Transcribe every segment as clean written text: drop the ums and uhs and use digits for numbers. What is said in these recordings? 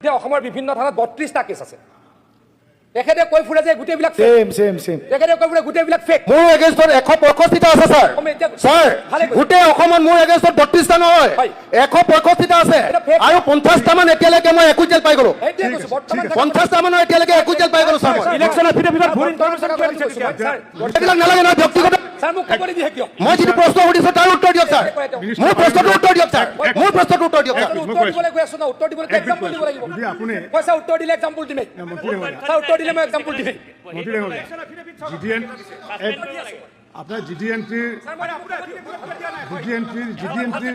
বিভিন্ন থানাত 32টা কেছ আছে এখেতে কৈ ফুৰে যে গুটেবিলাক সেম এখেতে কৈ ফুৰে গুটেবিলাক ফেক মোৰ এগেইনষ্টত 165টা আছে স্যাৰ গুটে অসমত মোৰ এগেইনষ্টত 32টা নহয় 165টা আছে আৰু 50টা মান এতিয়ালৈকে মই একুইটেল পাই গলো 50টা মান এতিয়ালৈকে একুইটেল পাই গলো স্যাৰ ইলেকশ্যন এফিডেভিটত ভুল ইনফৰমেশ্যন কৰি দিছে স্যাৰ এইবিলাক নালাগে না ব্যক্তিগত স্যাৰ মোক খবৰ দিয়ে কিয় মই যিটো প্ৰশ্ন সুধিছো তাৰ উত্তৰ দিয়ক স্যাৰ মোৰ প্ৰশ্নটো উত্তৰ দিয়ক স্যাৰ মোৰ প্ৰশ্নটো উত্তৰ দিয়ক স্যাৰ উত্তৰ দিবলৈ গৈ আছো না উত্তৰ দিবলৈ এক্সাম্পল দিব লাগিব আপুনি পইচা উত্তৰ দিলে এক্সাম্পল দিমে স্যাৰ উত্তৰ দিলে মই এক্সাম্পল দিমে জিডিএন আপনাৰ জিডিএনটি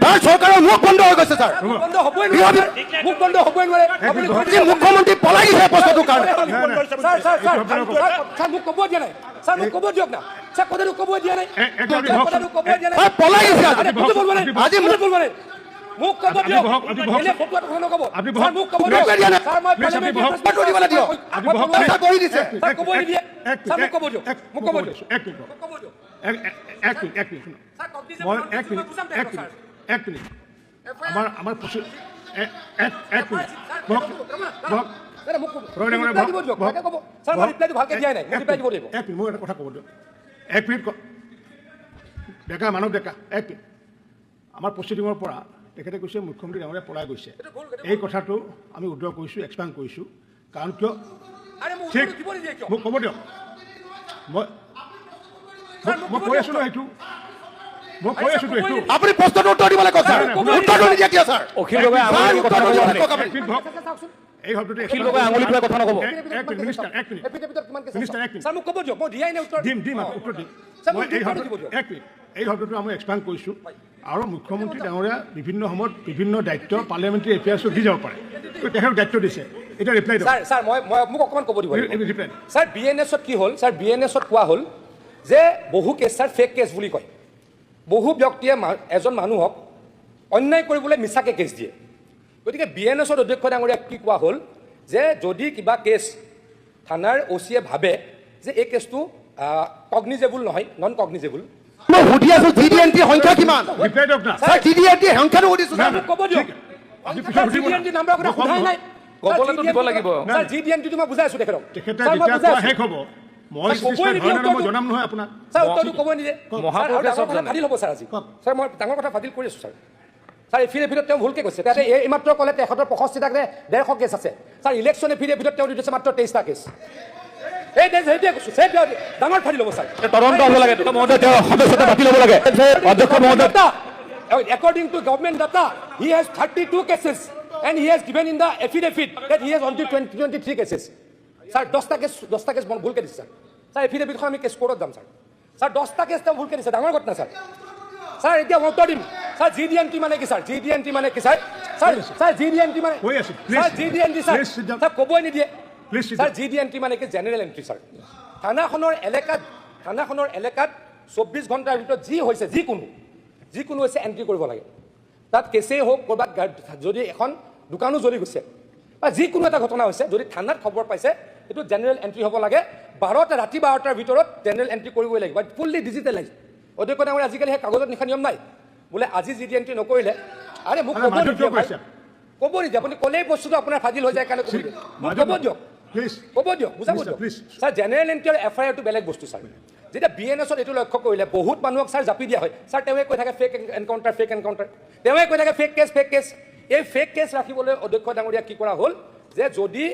তাৰ চৰকাৰৰ মুখ বন্ধ হৈ গৈছে স্যাৰ বন্ধ হ'বই নোৱাৰে মুখ বন্ধ হ'বই নোৱাৰে আপুনি মুখ্যমন্ত্ৰী পলাই গৈছে প্ৰশ্নটোৰ কাৰণে স্যাৰ মোক ক'ব দিয়া নাই স্যাৰ মোক ক'ব দিয়ক না স্যাৰ কথাটো ক'ব দিয়া নাই কথাটো ক'ব দিয়া নাই পলাই গৈছে আজি মোক বলব নাই মোক ক'ব দিয়ক এনে ফটোটো কথা নক'ব স্যাৰ মোক ক'ব দিয়ক স্যাৰ মই পাৰ্লামেণ্ট ফটো দিবলৈ দিয়ক স্যাৰ কৰি দিছে স্যাৰ ক'ব নিদিয়ে স্যাৰ মোক ক'ব দিয়ক মোক ক'ব দিয়ক এক মিনিট আমার কথা কব দিয়ক 1 মিনিট ডেকা মানৱ ডেকা 1 মিনিট আমাৰ প্ৰচিডিঙৰ পৰা তেখেতে কৈছে মুখ্যমন্ত্ৰী ডাঙৰীয়া পলাই গৈছে এই কথাটো আমি উদ্ধাৰ কৰিছোঁ এক্সপ্লেইন কৰিছোঁ কাৰণ কিয় ঠিক মোক ক'ব দিয়ক মই কৈ আছোঁ এইটো মই কৈ আছোঁ এইটো আপুনি প্ৰশ্নটো উত্তৰ দিবলৈ কৈছে উত্তৰটো নিদিয়ে কিয় স্যাৰ অখিল গগৈ আঙুলি কথা নক'ব এই শব্দটো অখিল গগৈ আঙুলি পৰা কথা নক'ব minister 1 minute minister 1 minute sir মোক ক'ব দিয়ক মই দিয়াই নাই উত্তৰ দিম উত্তৰ দিম মই এই শব্দটো 1 মিনিট এই শব্দটো আমি এক্সপ্লেইন কৰিছোঁ আৰু মুখ্যমন্ত্ৰী ডাঙৰীয়া বিভিন্ন সময়ত বিভিন্ন দায়িত্ব পাৰ্লিয়ামেণ্টাৰী এফেয়াৰ্ছত দি যাব পাৰে তেখেতক দায়িত্ব দিছে এটা ৰিপ্লাই দিয়ক স্যাৰ মই মোক অকমান ক'ব দিব ৰিপ্লাই স্যাৰ বিএনএছত কি হ'ল স্যাৰ বিএনএছত কোৱা হ'ল যে বহু কেছ স্যাৰ ফেক কেছ বুলি কয় বহু ব্যক্তিয়ে এজন মানুহক অন্যায় কৰিবলৈ মিছাকে কেছ দিয়ে গতিকে বিএনএছৰ অধ্যক্ষ ডাঙৰীয়াক কি কোৱা হ'ল যে যদি কিবা কেছ থানাৰ অ'চিয়ে ভাবে যে এই কেছটো কগনিজেবল নহয় নন কগনিজেবল মই সুধি আছো জিডিএনটি সংখ্যা কিমান ৰিপ্লাই দিয়ক না স্যাৰ জিডিএনটি সংখ্যাটো সুধিছো স্যাৰ ক'ব দিয়ক আপুনি পিছত সুধিব জিডিএনটি নাম্বাৰ কথা সোধাই নাই ক'বলৈতো দিব লাগিব স্যাৰ জিডিএনটিটো মই বুজাই আছো তেখেতক তেখেতে যেতিয়া কোৱা শেষ হ'ব মই মই জনাম নহয় আপোনাক স্যাৰ উত্তৰটো ক'ব নিদিয়ে মহাপৌৰে চব জানে ফাদিল হ'ব স্যাৰ আজি স্যাৰ মই ডাঙৰ কথা ফাদিল কৰি আছো স্যাৰ স্যাৰ এফিডেভিটত তেওঁ ভুলকৈ কৈছে তাতে এইমাত্ৰ ক'লে তেখেতৰ 65টা 150 কেছ আছে স্যাৰ ইলেকশ্যন এফিডেভিটত তেওঁ দি দিছে মাত্ৰ 23টা কেছ এই সেইটোৱে কৈছোঁ সেই ডাঙৰ ফাদিল হ'ব স্যাৰ তদন্ত হ'ব লাগে মহোদয় তেওঁ সদস্যতা বাতিল হ'ব লাগে অধ্যক্ষ মহোদয় according to government data he has 32 cases and he has given in the affidavit that he has only 23 cases sir 10টা কেস ভুলকে দিছে স্যার এফিডেভিটখন আমি কেছ কোৰ্টত যাম স্যাৰ 10টা কেছ তেওঁ ভুলকে দিছে ডাঙৰ ঘটনা স্যাৰ স্যাৰ এতিয়া মই উত্তৰ দিম স্যাৰ জিডিএনটি মানে কি স্যাৰ জিডিএনটি মানে কি স্যাৰ জিডিএনটি মানে কৈ আছো স্যাৰ জিডিএনটি স্যাৰ ক'বই নিদিয়ে প্লিজ স্যাৰ জিডিএনটি মানে কি জেনেৰেল এন্ট্ৰি স্যাৰ থানাখনৰ এলেকাত 24 ঘণ্টাৰ ভিতৰত যি হৈছে যিকোনো হৈছে এন্ট্ৰি কৰিব লাগে তাত কেছেই হওক ক'ৰবাত যদি এখন দোকানো জ্বলি গৈছে বা যিকোনো এটা ঘটনা হৈছে যদি থানাত খবৰ পাইছে এইটো জেনেৰেল এন্ট্ৰি হ'ব লাগে ৰাতি 12টাৰ ভিতৰত জেনেৰেল এন্ট্ৰি কৰিবই লাগিব ফুল্লি ডিজিটেলাইজ অধ্যক্ষ ডাঙৰীয়া আজিকালি সেই কাগজত লিখা নিয়ম নাই বোলে আজি জিডিএনটি নকৰিলে আৰে মোক ক'ব নিদিয়ে আপুনি ক'লেই বস্তুটো আপোনাৰ ফাদিল হৈ যায় কাৰণে ক'ব দিয়ক বুজাব দিয়ক স্যাৰ জেনেৰেল এন্ট্ৰি আৰু এফআইআৰটো বেলেগ বস্তু স্যাৰ যেতিয়া বিএনএছত এইটো লক্ষ্য কৰিলে বহুত মানুহক স্যাৰ জাপি দিয়া হয় স্যাৰ তেওঁৱে কৈ থাকে ফেক এনকাউণ্টাৰ তেওঁৱে কৈ থাকে ফেক কেছ এই ফেক কেছ ৰাখিবলৈ অধ্যক্ষ ডাঙৰীয়া কি কৰা হ'ল যে যদি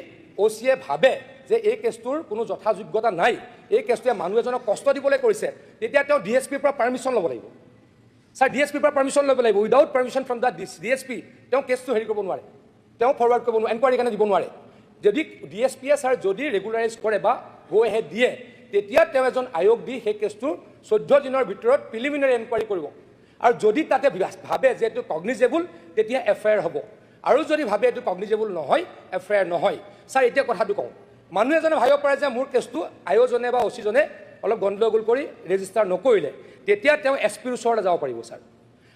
অ'চিয়ে ভাবে যে এই কেছটোৰ কোনো যথাযোগ্যতা নাই এই কেছটোৱে মানুহ এজনক কষ্ট দিবলৈ কৰিছে তেতিয়া তেওঁ ডিএছপিৰ পৰা পাৰ্মিশ্যন ল'ব লাগিব স্যাৰ ডিএছপিৰ পৰা পাৰ্মিশ্যন ল'ব লাগিব without permission from the DSP তেওঁ কেছটো হেৰি কৰিব নোৱাৰে তেওঁ ফৰৱাৰ্ড কৰিব নোৱাৰে এনকুৱাৰী কাৰণে দিব নোৱাৰে যদি ডিএছপিয়ে স্যাৰ যদি ৰেগুলাৰাইজ কৰে বা গো এহেড দিয়ে তেতিয়া তেওঁ এজন আয়োগ দি সেই কেছটোৰ 14 দিনৰ ভিতৰত প্ৰিলিমিনাৰী এনকুৱাৰী কৰিব আৰু যদি তাতে ভাবে যে এইটো কগনিজেবল তেতিয়া এফআইআৰ হ'ব আৰু যদি ভাবে এইটো কগনিজেবল নহয় এফআইআৰ নহয় স্যাৰ এতিয়া কথাটো কওঁ মানুহ এজনে ভাবিব পাৰে যে মোৰ কেছটো আয়োজনে বা অচিজনে অলপ গণ্ডগোল কৰি ৰেজিষ্টাৰ নকৰিলে তেতিয়া তেওঁ এছপিৰ ওচৰলৈ যাব পাৰিব স্যাৰ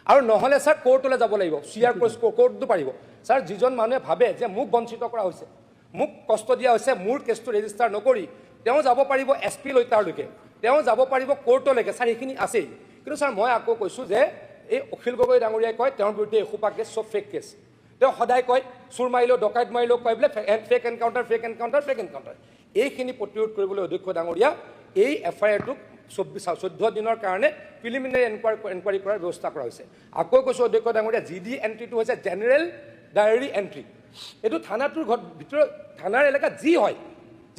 আৰু নহ'লে স্যাৰ কোৰ্টলৈ যাব লাগিব চিআৰ কোৰ্টটো পাৰিব স্যাৰ যিজন মানুহে ভাবে যে মোক বঞ্চিত কৰা হৈছে মোক কষ্ট দিয়া হৈছে মোৰ কেছটো ৰেজিষ্টাৰ নকৰি তেওঁ যাব পাৰিব এছপি লৈতাৰলৈকে তেওঁ যাব পাৰিব কোৰ্টলৈকে স্যাৰ এইখিনি আছেই কিন্তু স্যাৰ মই আকৌ কৈছোঁ যে এই অখিল গগৈ ডাঙৰীয়াই কয় তেওঁৰ বিৰুদ্ধে এসোপা কেছ চব ফেক কেছ তেওঁ সদায় কয় চুৰ মাৰিলেও ডকাইত মাৰিলেও কয় বোলে fake encounter fake encounter fake encounter এইখিনি প্ৰতিৰোধ কৰিবলৈ অধ্যক্ষ ডাঙৰীয়া এই FIR-টোক 14 দিনৰ কাৰণে প্ৰিলিমিনাৰী এনকুৱাৰী কৰাৰ ব্যৱস্থা কৰা হৈছে আকৌ কৈছোঁ অধ্যক্ষ ডাঙৰীয়া GD এণ্ট্ৰিটো হৈছে জেনেৰেল ডায়েৰী এণ্ট্ৰি এইটো থানাটোৰ ভিতৰত থানাৰ এলেকাত যি হয়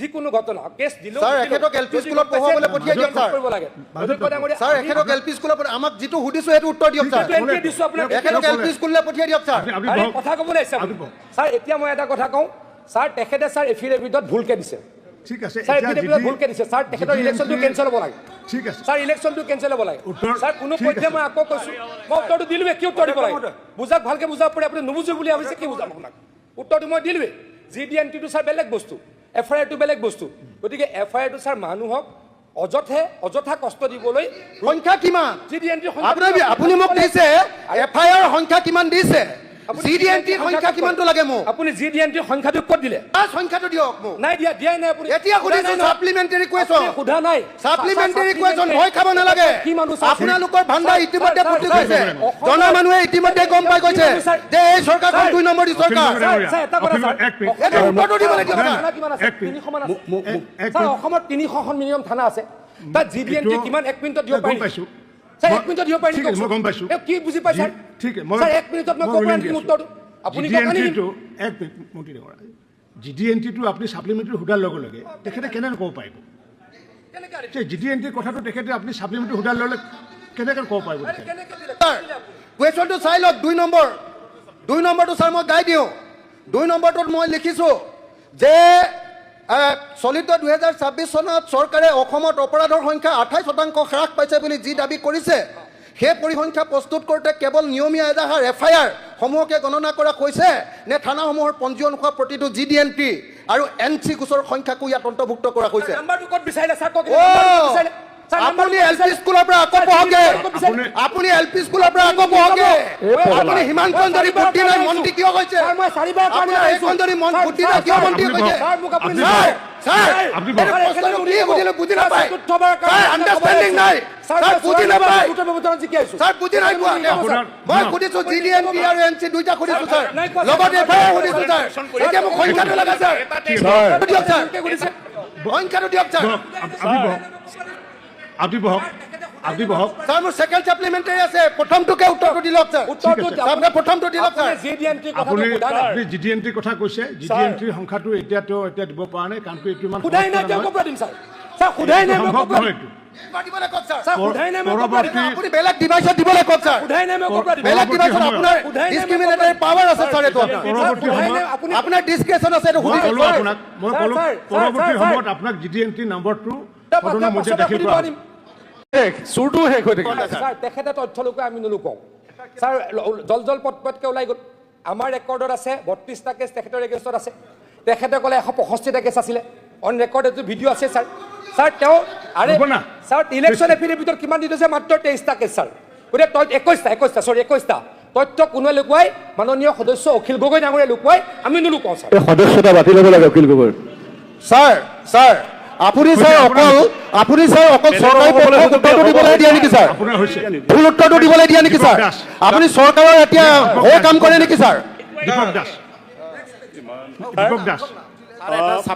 যিকোনো ঘটনা কেছ দিলেও স্যাৰ এখেতক এলপি স্কুলত পঢ়াবলৈ পঠিয়াই দিয়ক স্যাৰ কৰিব লাগে অধ্যক্ষ ডাঙৰীয়া স্যাৰ এখেতক এলপি স্কুলত আমাক যিটো সুধিছো সেইটো উত্তৰ দিয়ক স্যাৰ এণ্ট্ৰি দিছোঁ আপোনাক এখেতক এলপি স্কুললৈ পঠিয়াই দিয়ক স্যাৰ আপুনি আৰে বহক। কথা ক'বলৈ আহিছে আপুনি। ছাৰ এতিয়া মই এটা কথা কওঁ ছাৰ তেখেতে ছাৰ এফিডেভিটত ভুলকে দিছে ঠিক আছে ছাৰ এতিয়া এফিডেভিটত GD ভুলকে দিছে ছাৰ তেখেতৰ ইলেকশ্যনটো কেঞ্চেল হ'ব লাগে ঠিক আছে ছাৰ ইলেকশ্যনটো কেঞ্চেল হ'ব লাগে উত্তৰ- ছাৰ কোনো ঠিক পধ্যে আছে। মই আকৌ কৈছোঁ মই উত্তৰটো দিলোৱে কি উত্তৰ দিব লাগে বুজাক ভালকৈ বুজাব পাৰে আপুনি নুবুজো বুলি ভাবিছে কি বুজাম আপোনাক উত্তৰটো মই দিলোৱে GD এণ্ট্ৰিটো ছাৰ বেলেগ বস্তু FIR-টো বেলেগ বস্তু গতিকে FIR-টো ছাৰ মানুহক অযথা কষ্ট দিবলৈ সংখ্যা কিমান GD এণ্ট্ৰি আপুনি মোক দিছে FIR সংখ্যা কিমান দিছে GD এণ্ট্ৰিৰ সংখ্যা কিমানটো লাগে মোক আপুনি GD এণ্ট্ৰিৰ সংখ্যাটো ক'ত দিলে তাৰ সংখ্যাটো দিয়ক মোক নাই দিয়াই নাই আপুনি এতিয়া সুধিছো সাপ্লিমেন্টাৰী কুৱেশ্যন আপুনি সোধা নাই সাপ্লিমেন্টাৰী কুৱেশ্যন ভয় খাব নালাগে কি মানুহ ছাৰ? আপোনালোকৰ ভাণ্ডাৰ ইতিমধ্যে ছাৰ, ফুটি ছাৰ, গৈছে ছাৰ, জনা মানুহে ইতিমধ্যে গম পাই গৈছে ছাৰ, যে এই চৰকাৰখন ছাৰ, 2 নম্বৰী চৰকাৰ ছাৰ, এটা কথা ছাৰ, এক মিনিট। এটা উত্তৰটো দিবলৈ দিয়ক না। থানা কিমান আছে? এক মিনিট। 300 মান আছে। এক ছাৰ, মিনিট। অসমত 300খন মিনিমাম থানা আছে তাত GD এণ্ট্ৰি কিমান 1 মিনিটত দিব গম পাৰি পাইছোঁ ছাৰ 1 মিনিটত দিব পাৰি ঠিক আছে, মই গম পাইছোঁ। কি বুজি পাই ছাৰ ঠিক আছে, মই- ছাৰ 1 মিনিটত মই মই ক'ব উলিয়াই পাৰিম দি উত্তৰটো আছোঁ। আপুনি GD কওক আনি দিম। এণ্ট্ৰিটো এক মিনিট মন্ত্ৰী ডাঙৰীয়া GD এণ্ট্ৰিটো আপুনি ছাপ্লিমেণ্টাৰী সোধাৰ লগে লগে তেখেতে কেনেকৈ ক'ব পাৰিব কেনেকৈ আনি দিম? সেই GD এণ্ট্ৰিৰ কথাটো তেখেতে আপুনি ছাপ্লিমেণ্টাৰী সোধাৰ লগে কেনেকৈ ক'ব পাৰিব আৰে তেখেতে? কেনেকৈ দিলে? ছাৰ কুৱেশ্যনটো চাই লওক 2 নম্বৰটো ছাৰ মই গাই দিওঁ 2 নম্বৰটোত মই লিখিছোঁ যে চলিত 2026 চনত চৰকাৰে অসমত অপৰাধৰ সংখ্যা 28% হ্ৰাস পাইছে বুলি যি দাবী কৰিছে সেই পৰিসংখ্যা প্ৰস্তুত কৰোঁতে কেৱল নিয়মীয়া এজাহাৰ FIR সমূহকে গণনা কৰা হৈছে নে থানাসমূহৰ পঞ্জীয়ন হোৱা প্ৰতিটো GD এণ্ট্ৰি আৰু NC গোচৰ সংখ্যাকো ইয়াত অন্তৰ্ভুক্ত কৰা হৈছে নাম্বাৰটো ক'ত বিচাৰিলে ছাৰ কওক অ' নাম্বাৰটো বিচাৰিলে ছাৰ আপুনি LP স্কুলৰ পৰা আকৌ পঢ়কে আপুনি LP স্কুলৰ পৰা আকৌ পঢ়কে আপুনি সিমান কন্দৰী বুদ্ধি নাই মন্ত্ৰী কিয় কৈছে ছাৰ মই চাৰিবাৰ আপোনাৰ এই কন্দৰী বুদ্ধি নাই কিয় মন্ত্ৰী কৈছে ছাৰ মোক আপুনি ছাৰ ছাৰ আপুনি এইটো প্ৰশ্নটো কি বুজিলে বুজি নাপায় ছাৰ আণ্ডাৰষ্টেণ্ডিং নাই ছাৰ বুজি নাপায় ছাৰ বুজি নাই পোৱা মই সুধিছোঁ GD এণ্ট্ৰি আৰু NC দুইটা সুধিছোঁ ছাৰ লগতে FIR সুধিছোঁ ছাৰ এতিয়া মোক সংখ্যাটো লাগে ছাৰ দিয়ক ছাৰ সংখ্যাটো দিয়ক ছাৰ আপুনি বহক আপুনি বহক ছাৰ মোৰ ছেকেণ্ড ছাপ্লিমেণ্টাৰী আছে প্ৰথমটোকে উত্তৰটো দি লওক ছাৰ আপোনাৰ প্ৰথমটো দি লওক ছাৰ আপুনি GD এণ্ট্ৰিৰ কথা কৈছে GD এণ্ট্ৰিৰ সংখ্যাটো এতিয়া দিব পৰা নাই কাৰণ এইটো ইমান খুদাই নাই তেওঁ ক'ব দিম ছাৰ ছাৰ খুদাই নাই মই সম্ভৱ ক'ব নহয় এইটো দিবলৈ কওক ছাৰ ছাৰ খুদাই নাই মই ক'ব দিম আপুনি বেলেগ ডিভাইচত দিবলৈ কওক ছাৰ খুদাই নাই মই ক'ব দিম বেলেগ ডিভাইচত সময়ত- আপোনাৰ খুদাই নাই ডিছক্ৰিমিনেটৰী পাৱাৰ আছে ছাৰ এইটো আপোনাৰ পৰৱৰ্তী সময়ত আপোনাৰ ডিছক্ৰেচন আছে এইটো মই সুধি ক'লো আপোনাক মই ক'লো ছাৰ, পৰৱৰ্তী ছাৰ, সময়ত আপোনাক GD এণ্ট্ৰিৰ নম্বৰটো সদনৰ মধ্যে দাখিল কৰা হ'ব। চুৰটো শেষ হৈ থাকিল ছাৰ তেখেতে তথ্য লুকুৱাই আমি নুলুকাওঁ ছাৰ জল পটপটকৈ ওলাই গ'ল আমাৰ ৰেকৰ্ডত আছে 32টা কেছ তেখেতৰ এগেইনষ্টত আছে তেখেতে ক'লে 165টা কেছ আছিলে অন ৰেকৰ্ড এইটো ভিডিঅ' আছে ছাৰ ছাৰ তেওঁ আৰে হ'ব না। ছাৰ ইলেকশ্যন এফিডেভিটত কিমান দি থৈছে মাত্ৰ 23টা কেছ ছাৰ গতিকে 21টা তথ্য কোনোৱে লুকুৱাই মাননীয় সদস্য অখিল গগৈ ডাঙৰীয়াই লুকুৱাই আমি নুলুকাওঁ ছাৰ এই সদস্যতা বাতিল হ'ব লাগে অখিল গগৈৰ ছাৰ আপুনি ছাৰ অকল চৰকাৰী পক্ষক উত্তৰটো দিবলৈ দিয়ে নেকি ছাৰ আপোনাৰ হৈছে ভুল উত্তৰটো দিবলৈ দিয়ে নেকি ছাৰ আপুনি চৰকাৰৰ এতিয়া হৈ কাম কৰে নেকি ছাৰ দীপক দাস দীপক দাস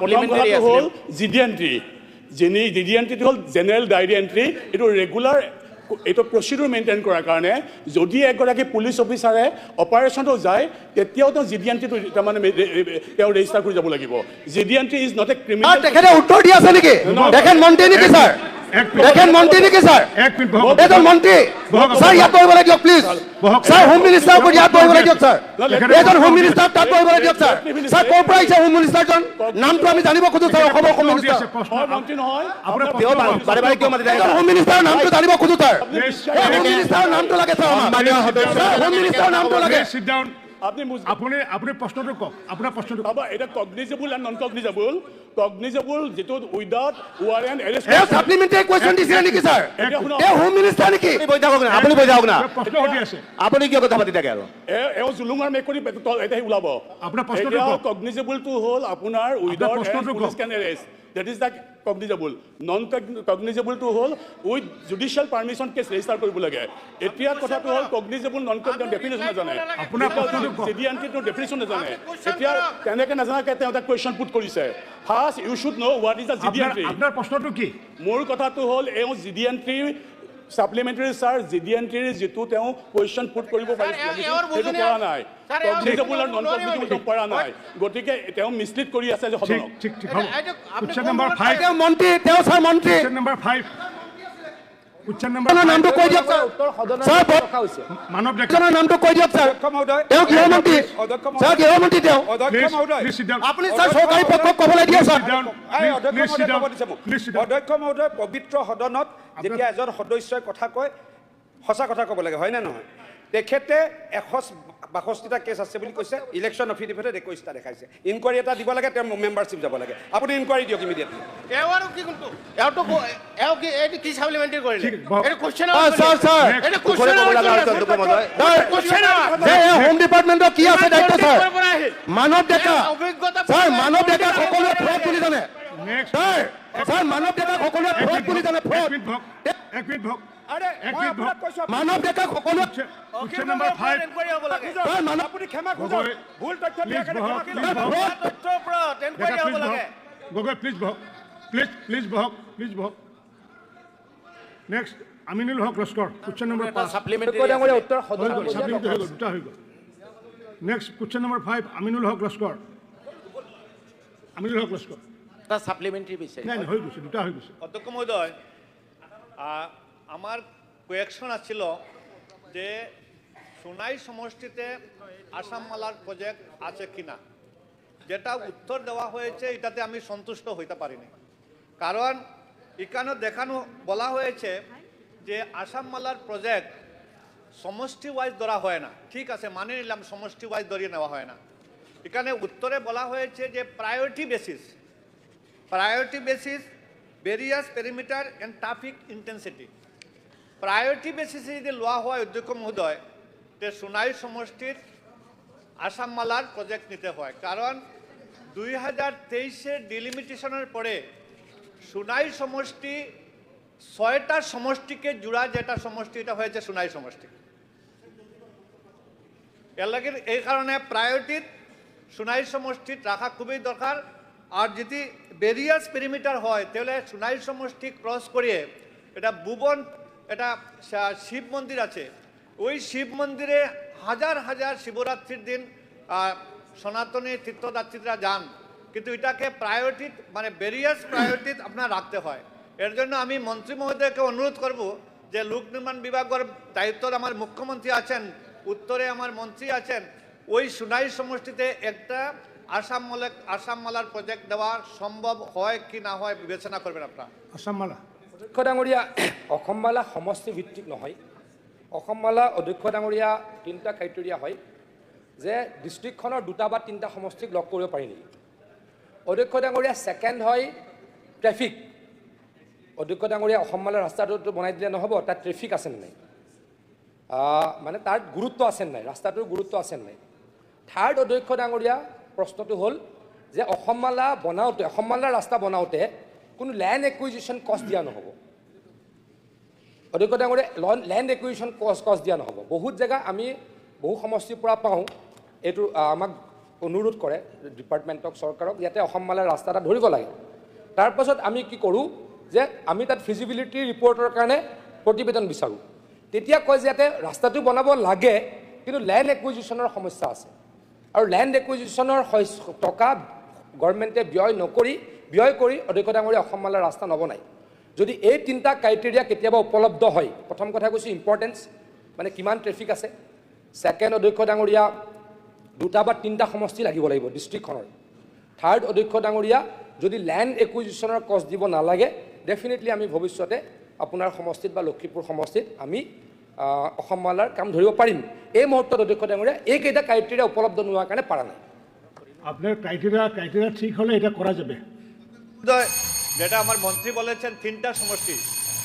প্ৰথম কথাটো হ'ল GD এণ্ট্ৰি GD এণ্ট্ৰিটো হ'ল জেনেৰেল ডায়েৰী এণ্ট্ৰি এইটো ৰেগুলাৰ এইটো প্ৰচিডিউৰ মেইনটেইন কৰাৰ কাৰণে যদি এগৰাকী পুলিচ অফিচাৰে অপাৰেশ্যনটো যায় তেতিয়াও তেওঁ GD এণ্ট্ৰিটো তাৰমানে তেওঁ ৰেজিষ্টাৰ কৰি যাব লাগিব GD entry is not a sir criminal তেখেতে উত্তৰ দি আছে নেকি তেখেত মন্ত্ৰী নেকি ছাৰ তেখেত মন্ত্ৰী নেকি ছাৰ এক মিনিট বহক এজন মন্ত্ৰী ছাৰ ইয়াত বহিবলৈ দিয়ক প্লিজ বহক। ছাৰ হোম মিনিষ্টাৰ ওপৰত ইয়াত বহিবলৈ দিয়ক ছাৰ এজন হোম মিনিষ্টাৰ তাত বহিবলৈ দিয়ক ছাৰ ছাৰ ক'ৰ পৰা আহিছে হোম মিনিষ্টাৰজন নামটো আমি জানিব খোজো ছাৰ অসমৰ হোম মিনিষ্টাৰ মন্ত্ৰী নহয় আপোনাৰ এজন হোম মিনিষ্টাৰৰ নামটো জানিব খোজো ছাৰ হোম মিনিষ্টাৰৰ নামটো লাগে ছাৰ আমাক হোম মিনিষ্টাৰৰ নামটো লাগে Sit down. আপুনি আপুনি প্ৰশ্নটো কওক আপোনাৰ প্ৰশ্নটো চাব এটা কগনিজেবল এণ্ড নন কগনিজেবল যিটো উইদাউট ৱাৰেণ্ট এৰেষ্ট তেওঁ ছাপ্লিমেণ্টাৰী কুৱেশ্যন দিছিলে নেকি ছাৰ তেওঁ হোম মিনিষ্টাৰ নেকি আপুনি কৈ যাওক না প্ৰশ্ন সুধি আছে আপুনি কিয় কথা পাতি থাকে আৰু এওঁ জুলুঙৰ মেকুৰী এতিয়া ওলাব আপোনাৰ প্ৰশ্নটো কওক। কগনিজেবলটো হ'ল আপোনাৰ উইদাউট প্ৰশ্নটো পুলিচ কওক। কেন arrest That is the cognizable. Non-cognizable to whole with judicial permission case register কৰিব লাগে। এতিয়া কথাটো হ'ল cognizable non-cognizable definition নাজানে। CDNT to definition নাজানে। এতিয়া তেনেকে নাজানাকে তেওঁ এটা question put কৰিছে। First you should know what is the CDNT. আপোনাৰ প্ৰশ্নটো কি? মোৰ কথাটো হ'ল এই CDNT supplementary sir CDNT যেটো তেওঁ question put কৰিব পাৰিছে সেইটো কৰা নাই। cognizable আৰু non-cognizable কৰা নাই। গতিকে তেওঁ মিসলিড কৰি আছে যে সদনক। ঠিক কুৱেশ্যন নম্বৰ 5 তেওঁ মন্ত্ৰী তেওঁ স্যাৰ মন্ত্ৰী কুৱেশ্যন নম্বৰ 5 কুৱেশ্যন নম্বৰ তেওঁৰ নামটো কৈ দিয়ক স্যাৰ উত্তৰ সদনৰ স্যাৰ ৰখা হৈছে। মানৱ ডেকা তেওঁৰ নামটো কৈ দিয়ক স্যাৰ অধ্যক্ষ মহোদয়, তেওঁ গৃহমন্ত্ৰী স্যাৰ গৃহমন্ত্ৰী তেওঁ অধ্যক্ষ মহোদয়, আপুনি স্যাৰ চৰকাৰী পক্ষক ক'বলৈ দিয়ে স্যাৰ অধ্যক্ষ মহোদয় ক'ব দিছে মোক। অধ্যক্ষ মহোদয়, পবিত্ৰ সদনত যেতিয়া এজন সদস্যই কথা কয় সঁচা কথা ক'ব লাগে, হয় নে নহয়? তেখেতে 162টা কেছ আছে বুলি কৈছে, ইলেকশ্যন এফিডেভিটত 21টা দেখাইছে। ইনকুৱাৰী এটা দিব লাগে, তেওঁৰ মেম্বাৰশ্বিপ যাব লাগে। আপুনি ইনকুৱাৰী দিয়ক ইমিডিয়েটলি। এওঁৰ কি কোনটো এওঁটো এওঁ কি এইটো কি সাপ্লিমেন্টাৰি কৰিলে ঠিক, ব- এটা কোশ্চেন স্যাৰ স্যাৰ এটা কোশ্চেন হোম ডিপাৰ্টমেণ্টৰ কি আছে দায়িত্ব স্যাৰ মানৱ ডেকা অভিজ্ঞতা স্যাৰ মানৱ ডেকা সকলোৱে ফ্ৰড বুলি জানে নেক্সট স্যাৰ মানৱ ডেকা সকলোৱে ফ্ৰড বুলি জানে ফ্ৰড এক মিনিট ভক আৰে এক মই মিনিট আপোনাক ভক কৈছো, মানৱ ডেকা সকলোৱে কুৱেশ্যন নম্বৰ 5 স্যাৰ মানৱ আপুনি ক্ষমা খুজক। ভুল তথ্য দিয়াৰ কাৰণে ক্ষমা খুজক। তথ্যৰ ওপৰত এনকুৱাৰী হ'ব লাগে গগৈ প্লিজ বহক প্লিজ বহক next Aminul Haque Laskar question number 5 অধ্যক্ষ ডাঙৰীয়া, উত্তৰ সদনৰ দুটা হৈ গ'ল next question number 5 Aminul Haque Laskar তা সাপ্লিমেন্টাৰি বিচাৰি নাই হৈ গৈছে দুটা হৈ গৈছে অধ্যক্ষ মহোদয়, আমার কোয়েকশন আছিল যে সোনাই সমষ্টিতে আসাম মালার প্রজেক্ট আছে কিনা, যেটা উত্তর দেওয়া হয়েছে এটাতে আমি সন্তুষ্ট হইতে পারিনি। কারণ এখানে দেখানো বলা হয়েছে যে আসাম মালার প্রজেক্ট সমষ্টি ওয়াইজ ধরা হয় না। ঠিক আছে, মানে নিলাম সমষ্টি ওয়াইজ ধরিয়ে নেওয়া হয় না। এখানে উত্তরে বলা হয়েছে যে priority basis various perimeter and traffic intensity. Priority বেসিসে যদি লওয়া হয় অধ্যক্ষ মহোদয়, তে সোনাই সমষ্টির আসাম মালার প্রজেক্ট নিতে হয়। কারণ 2023-এর ডিলিমিটেশনের পরে সোনাই সমষ্টি 6টা সমষ্টিকে জোড়া যেটা সমষ্টি এটা হয়েছে সোনাই সমষ্টি। এর লাগে এই কারণে প্রায়োরিটি সোনাই সমষ্টিত রাখা খুবই দরকার। আর যদি ভেরিয়াস পেরিমিটার হয় তাহলে সোনাই সমষ্টি ক্রস করিয়ে এটা ভুবন এটা শিব মন্দির আছে, ওই শিব মন্দিরে হাজার হাজার শিবরাত্রির দিন সনাতনী তীর্থযাত্রীরা যান, কিন্তু এটাকে প্রায়োরিটি মানে ভেরিয়াস প্রায়োরিটি আপনার রাখতে হয়। এর জন্য আমি মন্ত্রী মহোদয়কে অনুরোধ করব যে লোক নির্মাণ বিভাগের দায়িত্ব আমার মুখ্যমন্ত্রী আছেন, উত্তরে আমার মন্ত্রী আছেন, ওই সোনাই সমষ্টিতে একটা আসাম মালার প্রজেক্ট দেওয়া সম্ভব হয় কি না হয় বিবেচনা করবেন আপনারা। আসাম মালা অধ্যক্ষ ডাঙৰীয়া, অসম মালা সমষ্টি ভিত্তিক নহয়। অসম মালা অধ্যক্ষ ডাঙৰীয়া 3টা ক্ৰাইটেৰিয়া হয় যে ডিষ্ট্ৰিক্টখনৰ 2টা বা 3টা সমষ্টিক লগ কৰিব পাৰি নেকি। অধ্যক্ষ ডাঙৰীয়া ছেকেণ্ড হয় ট্ৰেফিক। অধ্যক্ষ ডাঙৰীয়া, অসম মালা ৰাস্তাটোতো বনাই দিলে নহ'ব, তাত ট্ৰেফিক আছে নাই, মানে তাৰ গুৰুত্ব আছে নাই, ৰাস্তাটোৰ গুৰুত্ব আছে নাই। থাৰ্ড অধ্যক্ষ ডাঙৰীয়া প্ৰশ্নটো হ'ল যে অসম মালা বনাওঁতে, অসম মালাৰ ৰাস্তা বনাওঁতে কোনো ল্যান্ড একুইজিশ্যন কষ্ট দিয়া নহ'ব। অধ্যক্ষ ডাঙৰীয়া, ল্যান্ড একুইজিশ্যন কষ্ট দিয়া নহ'ব। বহুত জেগা আমি বহু সমষ্টিৰ পৰা পাওঁ, এইটো আমাক অনুৰোধ কৰে ডিপাৰ্টমেণ্টক, চৰকাৰক, ইয়াতে অসম মালাৰ ৰাস্তা এটা ধৰিব লাগে। তাৰপাছত আমি কি কৰোঁ যে আমি তাত ফিজিবিলিটি ৰিপৰ্টৰ কাৰণে প্ৰতিবেদন বিচাৰোঁ। তেতিয়া কয় যে ইয়াতে ৰাস্তাটো বনাব লাগে, কিন্তু ল্যান্ড একুইজিশ্যনৰ সমস্যা আছে, আৰু ল্যান্ড একুইজিশ্যনৰ টকা গভৰ্ণমেণ্টে ব্যয় কৰি অধ্যক্ষ ডাঙৰীয়া অসম মালাৰ ৰাস্তা নবনায়। যদি এই 3টা ক্ৰাইটেৰিয়া কেতিয়াবা উপলব্ধ হয়, প্ৰথম কথা কৈছোঁ ইম্পৰ্টেঞ্চ, মানে কিমান ট্ৰেফিক আছে। ছেকেণ্ড অধ্যক্ষ ডাঙৰীয়া 2টা বা 3টা সমষ্টি লাগিব ডিষ্ট্ৰিক্টখনৰ। থাৰ্ড অধ্যক্ষ ডাঙৰীয়া, যদি ল্যান্ড একুইজিশ্যনৰ কষ্ট দিব নালাগে, ডেফিনেটলি আমি ভৱিষ্যতে আপোনাৰ সমষ্টিত বা লখিমপুৰ সমষ্টিত আমি অসম মালাৰ কাম ধৰিব পাৰিম। এই মুহূৰ্তত অধ্যক্ষ ডাঙৰীয়া এইকেইটা ক্ৰাইটেৰিয়া উপলব্ধ নোহোৱাৰ কাৰণে পৰা নাই। আপনার ক্রাইটেরিয়া ঠিক হলে এটা করা যাবে। যেটা আমার মন্ত্রী বলেছেন 3টা সমষ্টি,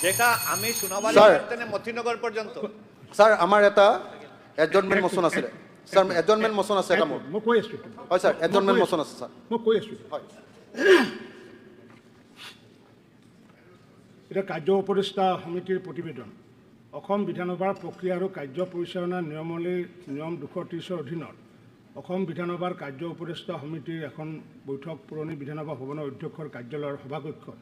যেটা আমি সোনাবাড়ি থেকে মতিনগর পর্যন্ত। স্যার আমার এটা এডজমেন্ট মোশন আছে স্যার, এডজমেন্ট মোশন আছে এটা মোৰ মই কৈ আছো হয় স্যাৰ, এডজমেন্ট মোশন আছে স্যাৰ, মই কৈ আছো হয় এতিয়া কাৰ্য উপদেষ্টা সমিতিৰ প্ৰতিবেদন অসম বিধানসভাৰ প্ৰক্ৰিয়া আৰু কাৰ্য পৰিচালনা নিয়মাৱলীৰ নিয়ম 230 অধীনত অসম বিধানসভাৰ কাৰ্য উপদেষ্টা সমিতিৰ এখন বৈঠক পুৰণি বিধানসভা ভৱনৰ অধ্যক্ষৰ কাৰ্যালয়ৰ সভাকক্ষত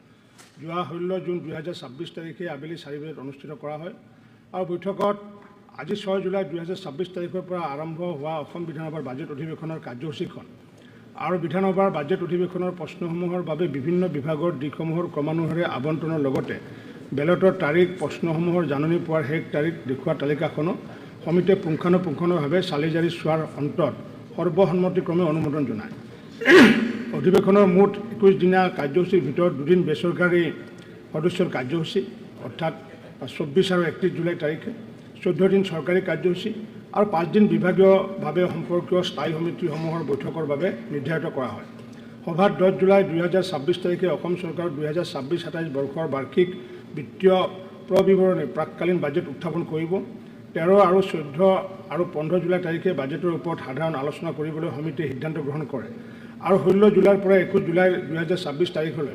যোৱা 16 জুন 2026 তাৰিখে আবেলি 4 বজাত অনুষ্ঠিত কৰা হয় আৰু বৈঠকত আজি 6 জুলাই 2026 তাৰিখৰ পৰা আৰম্ভ হোৱা অসম বিধানসভাৰ বাজেট অধিৱেশনৰ কাৰ্যসূচীখন আৰু বিধানসভাৰ বাজেট অধিৱেশনৰ প্ৰশ্নসমূহৰ বাবে বিভিন্ন বিভাগৰ দিশসমূহৰ ক্ৰমানুসাৰে আবণ্টনৰ লগতে বেলটৰ তাৰিখ প্ৰশ্নসমূহৰ জাননী পোৱাৰ শেষ তাৰিখ দেখুওৱা তালিকাখনো সমিতিয়ে পুংখানুপুংখভাৱে চালি জাৰি চোৱাৰ অন্তত সৰ্বসন্মতিক্ৰমে অনুমোদন জনায় অধিৱেশনৰ মুঠ 21 দিনীয়া কাৰ্যসূচীৰ ভিতৰত 2 দিন বেচৰকাৰী সদস্যৰ কাৰ্যসূচী অৰ্থাৎ 24 আৰু 31 জুলাই তাৰিখে 14 দিন চৰকাৰী কাৰ্যসূচী আৰু 5 দিন বিভাগীয়ভাৱে সম্পৰ্কীয় স্থায়ী সমিতিসমূহৰ বৈঠকৰ বাবে নিৰ্ধাৰিত কৰা হয় সভাত 10 জুলাই 2026 তাৰিখে অসম চৰকাৰৰ 2026-27 বৰ্ষৰ বাৰ্ষিক বিত্তীয় প্ৰবিৱৰণী প্ৰাককালীন বাজেট উত্থাপন কৰিব 13 আৰু 14 আৰু 15 জুলাই তাৰিখে বাজেটৰ ওপৰত সাধাৰণ আলোচনা কৰিবলৈ সমিতিয়ে সিদ্ধান্ত গ্ৰহণ কৰে আৰু 16 জুলাইৰ পৰা 21 জুলাই 2026 তাৰিখলৈ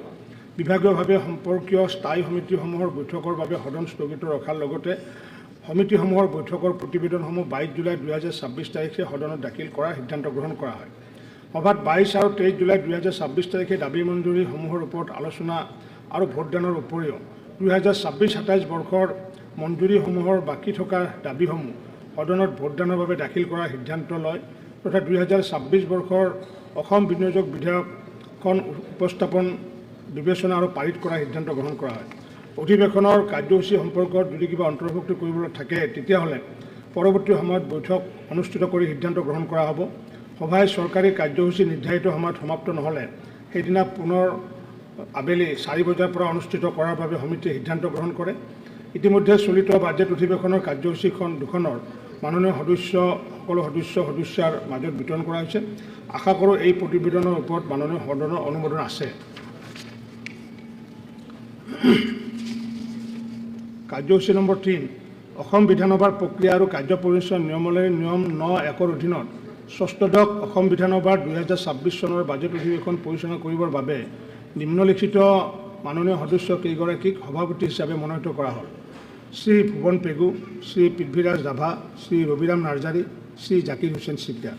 বিভাগীয়ভাৱে সম্পৰ্কীয় স্থায়ী সমিতিসমূহৰ বৈঠকৰ বাবে সদন স্থগিত ৰখাৰ লগতে সমিতিসমূহৰ বৈঠকৰ প্ৰতিবেদনসমূহ 22 জুলাই 2026 তাৰিখে সদনত দাখিল কৰাৰ সিদ্ধান্ত গ্ৰহণ কৰা হয় সভাত 22 আৰু 23 জুলাই 2026 তাৰিখে দাবী মঞ্জুৰীসমূহৰ ওপৰত আলোচনা আৰু ভোটদানৰ উপৰিও 2026-27 বৰ্ষৰ মঞ্জুৰীসমূহৰ বাকী থকা দাবীসমূহ সদনত ভোটদানৰ বাবে দাখিল কৰাৰ সিদ্ধান্ত লয় তথা 2026 বৰ্ষৰ অসম বিনিয়োগ বিধেয়কখন উপস্থাপন বিবেচনা আৰু পাৰিত কৰাৰ সিদ্ধান্ত গ্ৰহণ কৰা হয় অধিৱেশনৰ কাৰ্যসূচী সম্পৰ্কত যদি কিবা অন্তৰ্ভুক্তি কৰিবলৈ থাকে তেতিয়াহ'লে পৰৱৰ্তী সময়ত বৈঠক অনুষ্ঠিত কৰি সিদ্ধান্ত গ্ৰহণ কৰা হ'ব সভাই চৰকাৰী কাৰ্যসূচী নিৰ্ধাৰিত সময়ত সমাপ্ত নহ'লে সেইদিনা পুনৰ আবেলি 4 বজাৰ পৰা অনুষ্ঠিত কৰাৰ বাবে সমিতিয়ে সিদ্ধান্ত গ্ৰহণ কৰে ইতিমধ্যে চলিত বাজেট অধিৱেশনৰ কাৰ্যসূচীখন দুখনৰ মাননীয় সকলো সদস্যৰ মাজত বিতৰণ কৰা হৈছে আশা কৰোঁ এই প্ৰতিবেদনৰ ওপৰত মাননীয় সদনৰ অনুমোদন আছে কাৰ্যসূচী নম্বৰ 3 অসম বিধানসভাৰ প্ৰক্ৰিয়া আৰু কাৰ্য পৰিচালনা নিয়মাৱলীৰ নিয়ম 9(1)ৰ অধীনত ষষ্ঠদশ অসম বিধানসভাৰ 2026 চনৰ বাজেট অধিৱেশন পৰিচালনা কৰিবৰ বাবে নিম্নলিখিত মাননীয় সদস্য কেইগৰাকীক সভাপতি হিচাপে মনোনীত কৰা হ'ল শ্ৰী ভুৱন পেগু শ্ৰী পৃথ্বীৰাজ ৰাভা শ্ৰী ৰবিৰাম নাৰ্জাৰী শ্ৰী জাকিৰ হুছেইন সিকদাৰ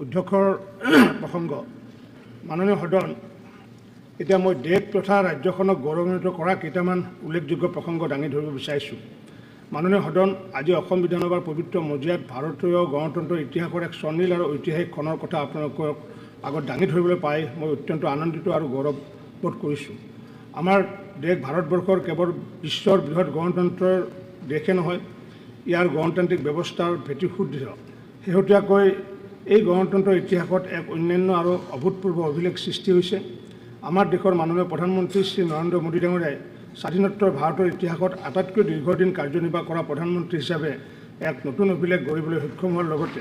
অধ্যক্ষৰ প্ৰসংগ মাননীয় সদন এতিয়া মই দেশ তথা ৰাজ্যখনক গৌৰৱান্বিত কৰা কেইটামান উল্লেখযোগ্য প্ৰসংগ দাঙি ধৰিব বিচাৰিছোঁ মাননীয় সদন আজি অসম বিধানসভাৰ পবিত্ৰ মজিয়াত ভাৰতীয় গণতন্ত্ৰৰ ইতিহাসৰ এক স্বৰ্ণীল আৰু ঐতিহাসিক ক্ষণৰ কথা আপোনালোকৰ আগত দাঙি ধৰিবলৈ পাই মই অত্যন্ত আনন্দিত আৰু গৌৰৱবোধ কৰিছোঁ আমাৰ দেশ ভাৰতবৰ্ষৰ কেৱল বিশ্বৰ বৃহৎ গণতন্ত্ৰৰ দেশে নহয় ইয়াৰ গণতান্ত্ৰিক ব্যৱস্থাৰ ভেটি সুদৃঢ় শেহতীয়াকৈ এই গণতন্ত্ৰৰ ইতিহাসত এক অন্যান্য আৰু অভূতপূৰ্ব অভিলেখ সৃষ্টি হৈছে আমাৰ দেশৰ মাননীয় প্ৰধানমন্ত্ৰী শ্ৰী নৰেন্দ্ৰ মোদী ডাঙৰীয়াই স্বাধীনোত্তৰ ভাৰতৰ ইতিহাসত আটাইতকৈ দীৰ্ঘদিন কাৰ্যনিৰ্বাহ কৰা প্ৰধানমন্ত্ৰী হিচাপে এক নতুন অভিলেখ গঢ়িবলৈ সক্ষম হোৱাৰ লগতে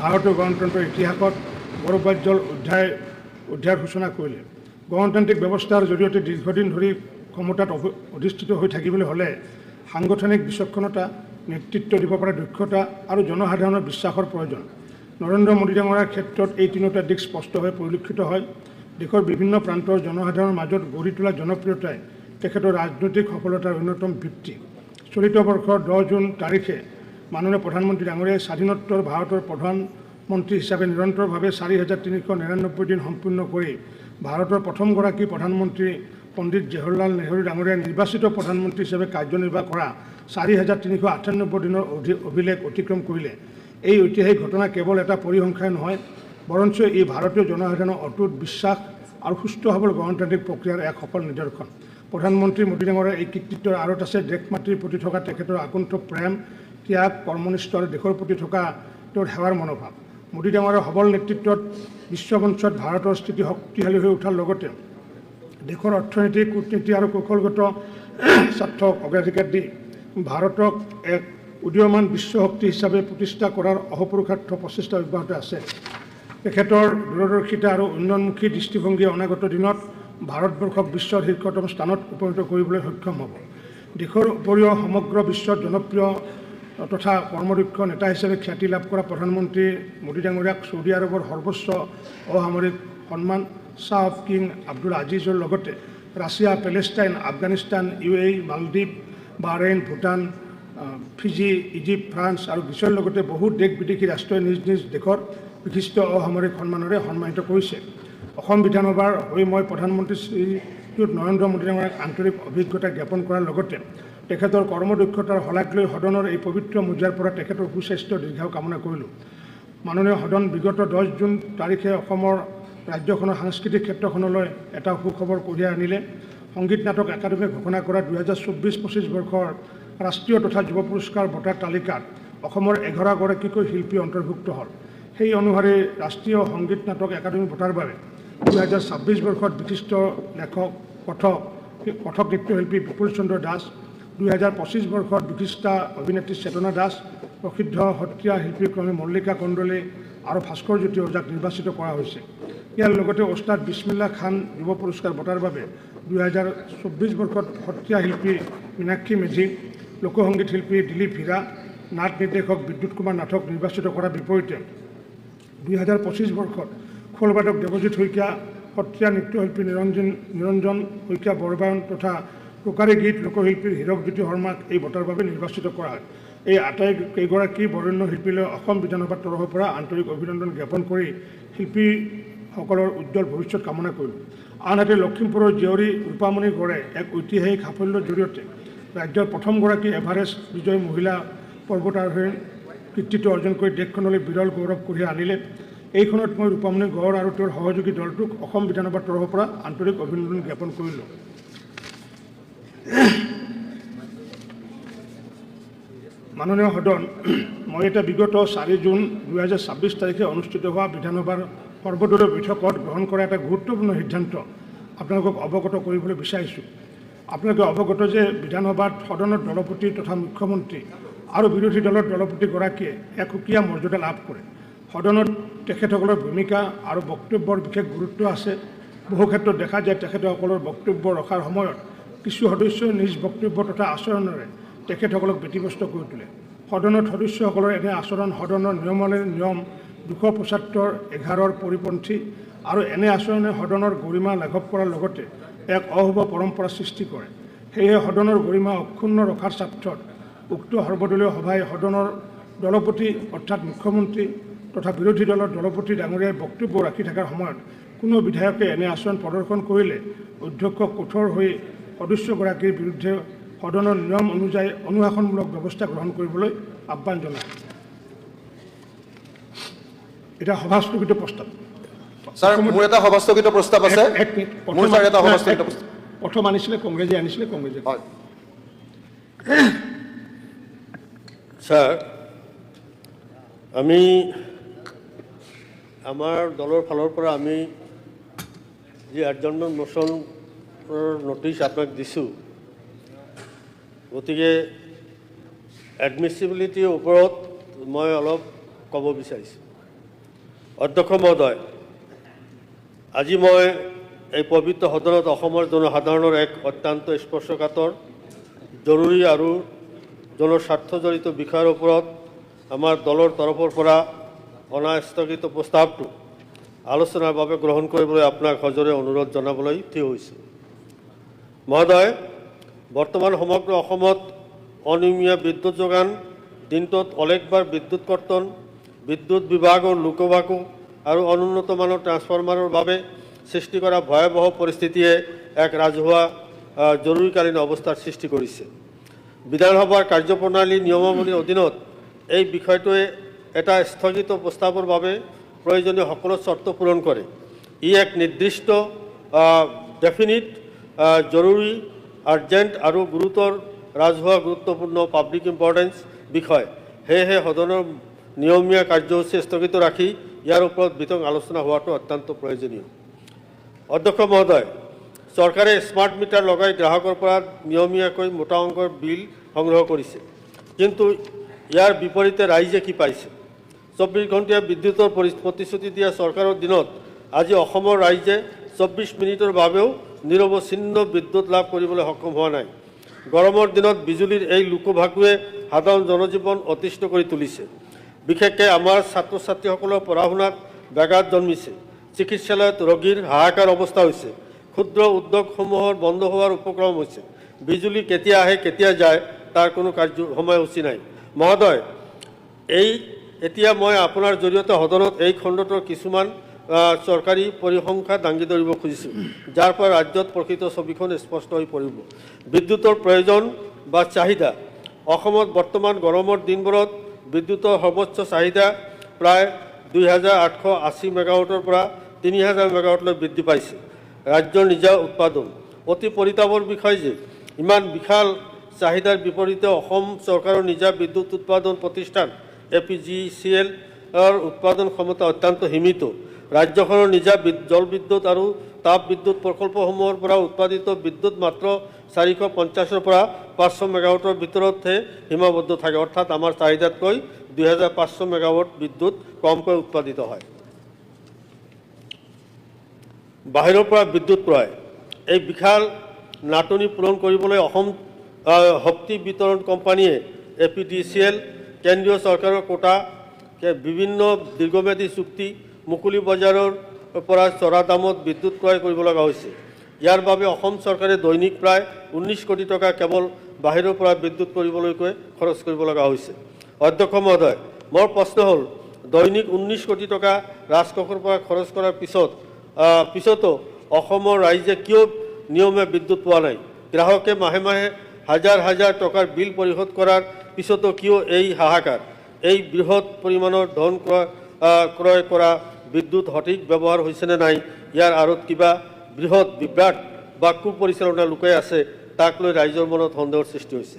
ভাৰতীয় গণতন্ত্ৰৰ ইতিহাসত গৌৰৱোজ্জ্বল অধ্যায়ৰ সূচনা কৰিলে গণতান্ত্ৰিক ব্যৱস্থাৰ জৰিয়তে দীৰ্ঘদিন ধৰি ক্ষমতাত অধিষ্ঠিত হৈ থাকিবলৈ হ'লে সাংগঠনিক বিচক্ষণতা নেতৃত্ব দিব পৰা দক্ষতা আৰু জনসাধাৰণৰ বিশ্বাসৰ প্ৰয়োজন নৰেন্দ্ৰ মোদী ডাঙৰীয়াৰ ক্ষেত্ৰত এই তিনিটা দিশ স্পষ্টভাৱে পৰিলক্ষিত হয় দেশৰ বিভিন্ন প্ৰান্তৰ জনসাধাৰণৰ মাজত গঢ়ি তোলা জনপ্ৰিয়তাই তেখেতৰ ৰাজনৈতিক সফলতাৰ অন্যতম ভিত্তি চলিত বৰ্ষৰ 10 জুন তাৰিখে মাননীয় প্ৰধানমন্ত্ৰী ডাঙৰীয়াই স্বাধীনোত্তৰ ভাৰতৰ প্ৰধানমন্ত্ৰী হিচাপে নিৰন্তৰভাৱে 4399 দিন সম্পূৰ্ণ কৰি ভাৰতৰ প্ৰথমগৰাকী প্ৰধানমন্ত্ৰী পণ্ডিত জৱাহৰলাল নেহৰু ডাঙৰীয়াই নিৰ্বাচিত প্ৰধানমন্ত্ৰী হিচাপে কাৰ্যনিৰ্বাহ কৰা 4398 দিনৰ অভিলেখ অতিক্ৰম কৰিলে এই ঐতিহাসিক ঘটনা কেৱল এটা পৰিসংখ্যাই নহয় বৰঞ্চ ই ভাৰতীয় জনসাধাৰণৰ অটুট বিশ্বাস আৰু সুস্থ সবল গণতান্ত্ৰিক প্ৰক্ৰিয়াৰ এক সফল নিদৰ্শন প্ৰধানমন্ত্ৰী মোদী ডাঙৰীয়াৰ এই কৃতিত্বৰ আঁৰত আছে দেশ মাতৃৰ প্ৰতি থকা তেখেতৰ আকুণ্ঠ প্ৰেম ত্যাগ কৰ্মনিষ্ঠ আৰু দেশৰ প্ৰতি থকা তেওঁৰ সেৱাৰ মনোভাৱ মোদী ডাঙৰীয়াৰ সবল নেতৃত্বত বিশ্বমঞ্চত ভাৰতৰ স্থিতি শক্তিশালী হৈ উঠাৰ লগতে দেশৰ অৰ্থনীতি কূটনীতি আৰু কৌশলগত স্বাৰ্থক অগ্ৰাধিকাৰ দি ভাৰতক এক উদীয়মান বিশ্বশক্তি হিচাপে প্ৰতিষ্ঠা কৰাৰ অহপুৰুষাৰ্থ প্ৰচেষ্টা অব্যাহত আছে তেখেতৰ দূৰদৰ্শিতা আৰু উন্নয়নমুখী দৃষ্টিভংগীয়ে অনাগত দিনত ভাৰতবৰ্ষক বিশ্বৰ শীৰ্ষতম স্থানত উপনীত কৰিবলৈ সক্ষম হ'ব দেশৰ উপৰিও সমগ্ৰ বিশ্বত জনপ্ৰিয় তথা কৰ্মদক্ষ নেতা হিচাপে খ্যাতি লাভ কৰা প্ৰধানমন্ত্ৰী মোদী ডাঙৰীয়াক ছৌদি আৰবৰ সৰ্বোচ্চ অসামৰিক সন্মান শ্বাহ অফ কিং আব্দুল আজিজৰ লগতে ৰাছিয়া, পেলেষ্টাইন, আফগানিস্তান, UAE, মালদ্বীপ, Bahrain, Bhutan, Fiji, Egypt, France আৰু গ্ৰীচৰ লগতে বহু দেশ বিদেশী ৰাষ্ট্ৰই নিজ নিজ দেশৰ বিশিষ্ট অসামৰিক সন্মানেৰে সন্মানিত কৰিছে। অসম বিধানসভাৰ হৈ মই প্ৰধানমন্ত্ৰী শ্ৰীযুত নৰেন্দ্ৰ মোদী ডাঙৰীয়াক আন্তৰিক অভিজ্ঞতা জ্ঞাপন কৰাৰ লগতে তেখেতৰ কৰ্মদক্ষতাৰ শলাগ লৈ সদনৰ এই পবিত্ৰ মজিয়াৰ পৰা তেখেতৰ সুস্বাস্থ্য দীৰ্ঘায়ু কামনা কৰিলোঁ। মাননীয় সদন, বিগত 10 জুন তাৰিখে অসমৰ ৰাজ্যখনৰ সাংস্কৃতিক ক্ষেত্ৰখনলৈ এটা সুখবৰ কঢ়িয়াই আনিলে। সংগীত নাটক একাডেমীয়ে ঘোষণা কৰা 2024-25 বৰ্ষৰ ৰাষ্ট্ৰীয় তথা যুৱ পুৰস্কাৰ বঁটাৰ তালিকাত অসমৰ 11 গৰাকীকৈ শিল্পী অন্তৰ্ভুক্ত হ'ল। সেই অনুসাৰে ৰাষ্ট্ৰীয় সংগীত নাটক একাডেমী বঁটাৰ বাবে 2026 বৰ্ষত বিশিষ্ট লেখক, কথক নৃত্যশিল্পী বিপুল চন্দ্ৰ দাস, 2025 বৰ্ষত বিশিষ্টা অভিনেত্ৰী চেতনা দাস, প্ৰসিদ্ধ সত্ৰীয়া শিল্পী ক্ৰমে মল্লিকা কণ্ডলে আৰু ভাস্কৰ জ্যোতি ওজাক নিৰ্বাচিত কৰা হৈছে। ইয়াৰ লগতে ওস্তাদ বিছমিল্লা খান যুৱ পুৰস্কাৰ বঁটাৰ বাবে 2024 বৰ্ষত সত্ৰীয়া শিল্পী মীনাক্ষী মেধি, লোকসংগীত শিল্পী দিলীপ হীৰা, নাট নিৰ্দেশক বিদ্যুৎ কুমাৰ নাথক নিৰ্বাচিত কৰাৰ বিপৰীতে 2025 বৰ্ষত খোলবাদক দেৱজিৎ শইকীয়া, সত্ৰীয়া নৃত্যশিল্পী নিৰঞ্জন শইকীয়া বৰবায়ন তথা টোকাৰী গীত লোকশিল্পী হীৰক জ্যোতি শৰ্মাক এই বঁটাৰ বাবে নিৰ্বাচিত কৰা হয়। এই আটাইকেইগৰাকী বৰেণ্য শিল্পীলৈ অসম বিধানসভাৰ তৰফৰ পৰা আন্তৰিক অভিনন্দন জ্ঞাপন কৰি শিল্পীসকলৰ উজ্জ্বল ভৱিষ্যত কামনা কৰিলোঁ। আনহাতে লখিমপুৰৰ জীয়ৰী ৰূপামণি গড়ে এক ঐতিহাসিক সাফল্যৰ জৰিয়তে ৰাজ্যৰ প্ৰথমগৰাকী এভাৰেষ্ট বিজয়ী মহিলা পৰ্বতাৰোহীৰ কৃতিত্ব অৰ্জন কৰি দেশখনলৈ বিৰল গৌৰৱ কঢ়িয়াই আনিলে। এইখনত মই ৰূপামণি গড় আৰু তেওঁৰ সহযোগী দলটোক অসম বিধানসভাৰ তৰফৰ পৰা আন্তৰিক অভিনন্দন জ্ঞাপন কৰিলোঁ। মাননীয় সদন, মই এটা বিগত 4 জুন 2026 তাৰিখে অনুষ্ঠিত হোৱা বিধানসভাৰ সৰ্বদলীয় বৈঠকত গ্ৰহণ কৰা এটা গুৰুত্বপূৰ্ণ সিদ্ধান্ত আপোনালোকক অৱগত কৰিবলৈ বিচাৰিছোঁ। আপোনালোকে অৱগত যে বিধানসভাত সদনৰ দলপতি তথা মুখ্যমন্ত্ৰী আৰু বিৰোধী দলৰ দলপতিগৰাকীয়ে এক সুকীয়া মৰ্যাদা লাভ কৰে। সদনত তেখেতসকলৰ ভূমিকা আৰু বক্তব্যৰ বিশেষ গুৰুত্ব আছে। বহু ক্ষেত্ৰত দেখা যায় তেখেতসকলৰ বক্তব্য ৰখাৰ সময়ত কিছু সদস্যই নিজ বক্তব্য তথা আচৰণেৰে তেখেতসকলক ব্যতিব্যস্ত কৰি তোলে। সদনত সদস্যসকলৰ এনে আচৰণ সদনৰ নিয়মাৱলীৰ নিয়ম 275(11)ৰ পৰিপন্থী আৰু এনে আচৰণে সদনৰ গৰিমা লাঘৱ কৰাৰ লগতে এক অশুভ পৰম্পৰা সৃষ্টি কৰে। সেয়েহে সদনৰ গৰিমা অক্ষুণ্ণ ৰখাৰ স্বাৰ্থত উক্ত সৰ্বদলীয় সভাই সদনৰ দলপতি অৰ্থাৎ মুখ্যমন্ত্ৰী তথা বিৰোধী দলৰ দলপতি ডাঙৰীয়াই বক্তব্য ৰাখি থকাৰ সময়ত কোনো বিধায়কে এনে আচৰণ প্ৰদৰ্শন কৰিলে অধ্যক্ষ কঠোৰ হৈ সদস্যগৰাকীৰ বিৰুদ্ধে সদনৰ নিয়ম অনুযায়ী অনুশাসনমূলক ব্যৱস্থা গ্ৰহণ কৰিবলৈ আহ্বান জনায়। এটা সভাস্থগিত প্ৰস্তাৱ। স্যাৰ, মোৰ এটা সভাস্থগিত প্ৰস্তাৱ আছে। মোৰ স্যাৰ এটা সভাস্থগিত প্ৰস্তাৱ। প্ৰথম আনিছিলে কংগ্ৰেছে কংগ্ৰেছে। হয় স্যাৰ, আমি আমাৰ দলেৰ ফালৰ পৰা আমি যে এডজৰ্ণমেণ্ট মোশ্যনৰ নোটিছ আপোনাক দিছোঁ, গতিকে এডমিছিবিলিটিৰ ওপৰত মই অলপ ক'ব বিচাৰিছোঁ। অধ্যক্ষ মহোদয়, আজি মই এই পবিত্ৰ সদনত অসমৰ জনসাধাৰণৰ এক অত্যন্ত স্পৰ্শকাতৰ জৰুৰী আৰু জনস্বাৰ্থজড়িত বিষয়ৰ ওপৰত আমাৰ দলৰ তৰফৰ পৰা অনা স্থগিত প্ৰস্তাৱটো আলোচনাৰ বাবে গ্ৰহণ কৰিবলৈ আপোনাক সজোৰে অনুৰোধ জনাবলৈ থিয় হৈছোঁ। মহোদয়, বৰ্তমান সমগ্ৰ অসমত অনিয়মীয়া বিদ্যুৎ যোগান, দিনটোত অনেকবাৰ বিদ্যুৎ কৰ্তন, বিদ্যুৎ বিভাগৰ লোকভাকু আৰু অনুন্নত মানৰ ট্ৰান্সফৰ্মাৰৰ বাবে সৃষ্টি কৰা ভয়াৱহ পৰিস্থিতিয়ে এক ৰাজহুৱা জৰুৰীকালীন অৱস্থাৰ সৃষ্টি কৰিছে। বিধানসভাৰ কাৰ্যপ্ৰণালী নিয়মাৱলীৰ অধীনত এই বিষয়টোৱে এটা স্থগিত প্ৰস্তাৱৰ বাবে প্ৰয়োজনীয় সকলো চৰ্ত পূৰণ কৰে। ই এক নিৰ্দিষ্ট ডেফিনিট জৰুৰী, আৰ্জেণ্ট আৰু গুৰুতৰ ৰাজহুৱা গুৰুত্বপূৰ্ণ পাব্লিক ইম্পৰ্টেঞ্চ বিষয়। সেয়েহে সদনৰ নিয়মীয়া কাৰ্যসূচী স্থগিত ৰাখি ইয়াৰ ওপৰত বিতং আলোচনা হোৱাটো অত্যন্ত প্ৰয়োজনীয়। অধ্যক্ষ মহোদয়, চৰকাৰে স্মাৰ্ট মিটাৰ লগাই গ্ৰাহকৰ পৰা নিয়মীয়াকৈ মোটা অংকৰ বিল সংগ্ৰহ কৰিছে, কিন্তু ইয়াৰ বিপৰীতে ৰাইজে কি পাইছে? 24 ঘণ্টীয়া বিদ্যুতৰ প্ৰতিশ্ৰুতি দিয়া চৰকাৰৰ দিনত আজি অসমৰ ৰাইজে 24 মিনিটৰ বাবেও নিৰৱচ্ছিন্ন বিদ্যুৎ লাভ কৰিবলৈ সক্ষম হোৱা নাই। গৰমৰ দিনত বিজুলীৰ এই লোকভাকুৱে সাধাৰণ জনজীৱন অতিষ্ঠ কৰি তুলিছে। বিশেষকৈ আমাৰ ছাত্ৰ ছাত্ৰীসকলৰ পঢ়া শুনাত ব্যাঘাত জন্মিছে। চিকিৎসালয়ত ৰোগীৰ হাহাকাৰ অৱস্থা হৈছে। ক্ষুদ্ৰ উদ্যোগসমূহৰ বন্ধ হোৱাৰ উপক্ৰম হৈছে। বিজুলী কেতিয়া আহে কেতিয়া যায় তাৰ কোনো সময়সূচী নাই। মহোদয়, এতিয়া মই আপোনাৰ জৰিয়তে সদনত এই খণ্ডটোৰ কিছুমান চৰকাৰী পৰিসংখ্যা দাঙি ধৰিব খুজিছোঁ, যাৰ পৰা ৰাজ্যত প্ৰকৃত ছবিখন স্পষ্ট হৈ পৰিব। বিদ্যুতৰ প্ৰয়োজন বা চাহিদা। অসমত বৰ্তমান গৰমৰ দিনবোৰত বিদ্যুতৰ সৰ্বোচ্চ চাহিদা প্ৰায় 2880 মেগাৱাটৰ পৰা 3000 মেগাৱাটলৈ বৃদ্ধি পাইছে। ৰাজ্যৰ নিজা উৎপাদন। অতি পৰিতাপৰ বিষয় যে ইমান বিশাল চাহিদাৰ বিপৰীতে অসম চৰকাৰৰ নিজা বিদ্যুৎ উৎপাদন প্ৰতিষ্ঠান APGCL উৎপাদন ক্ষমতা অত্যন্ত সীমিত। ৰাজ্যখনৰ নিজা জলবিদ্যুৎ আৰু তাপ বিদ্যুৎ প্ৰকল্পসমূহৰ পৰা উৎপাদিত বিদ্যুৎ মাত্ৰ 450 পৰা 500 মেগাৱাটৰ ভিতৰতহে সীমাবদ্ধ থাকে, অৰ্থাৎ আমাৰ চাহিদাতকৈ 2500 মেগাৱাট বিদ্যুৎ কমকৈ উৎপাদিত হয়। বাহিৰৰ পৰা বিদ্যুৎ ক্ৰয়। এই বিশাল নাটনি পূৰণ কৰিবলৈ অসম শক্তি বিতৰণ কোম্পানীয়ে APDCL কেন্দ্ৰীয় চৰকাৰৰ কোটা বিভিন্ন দীৰ্ঘম্যাদী চুক্তি মুকলি বজাৰৰ পৰা চৰা দামত বিদ্যুৎ ক্ৰয় কৰিব লগা হৈছে। ইয়াৰ বাবে অসম চৰকাৰে দৈনিক প্ৰায় 19 কোটি টকা কেৱল বাহিৰৰ পৰা বিদ্যুৎ কৰিবলৈকৈ খৰচ কৰিব লগা হৈছে। অধ্যক্ষ মহোদয়, মোৰ প্ৰশ্ন হ'ল, দৈনিক 19 কোটি টকা ৰাজকোষৰ পৰা খৰচ কৰাৰ পিছতো অসমৰ ৰাইজে কিয় নিয়মীয়া বিদ্যুৎ পোৱা নাই? গ্ৰাহকে মাহে মাহে হাজাৰ হাজাৰ টকাৰ বিল পৰিশোধ কৰাৰ পিছতো কিয় এই হাহাকাৰ? এই বৃহৎ পৰিমাণৰ ধন ক্ৰয় কৰা বিদ্যুৎ সঠিক ব্যৱহাৰ হৈছেনে নাই, ইয়াৰ আঁৰত কিবা বৃহৎ বিভ্ৰাট বা কুপৰিচালনা লুকাই আছে, তাক লৈ ৰাইজৰ মনত সন্দেহৰ সৃষ্টি হৈছে।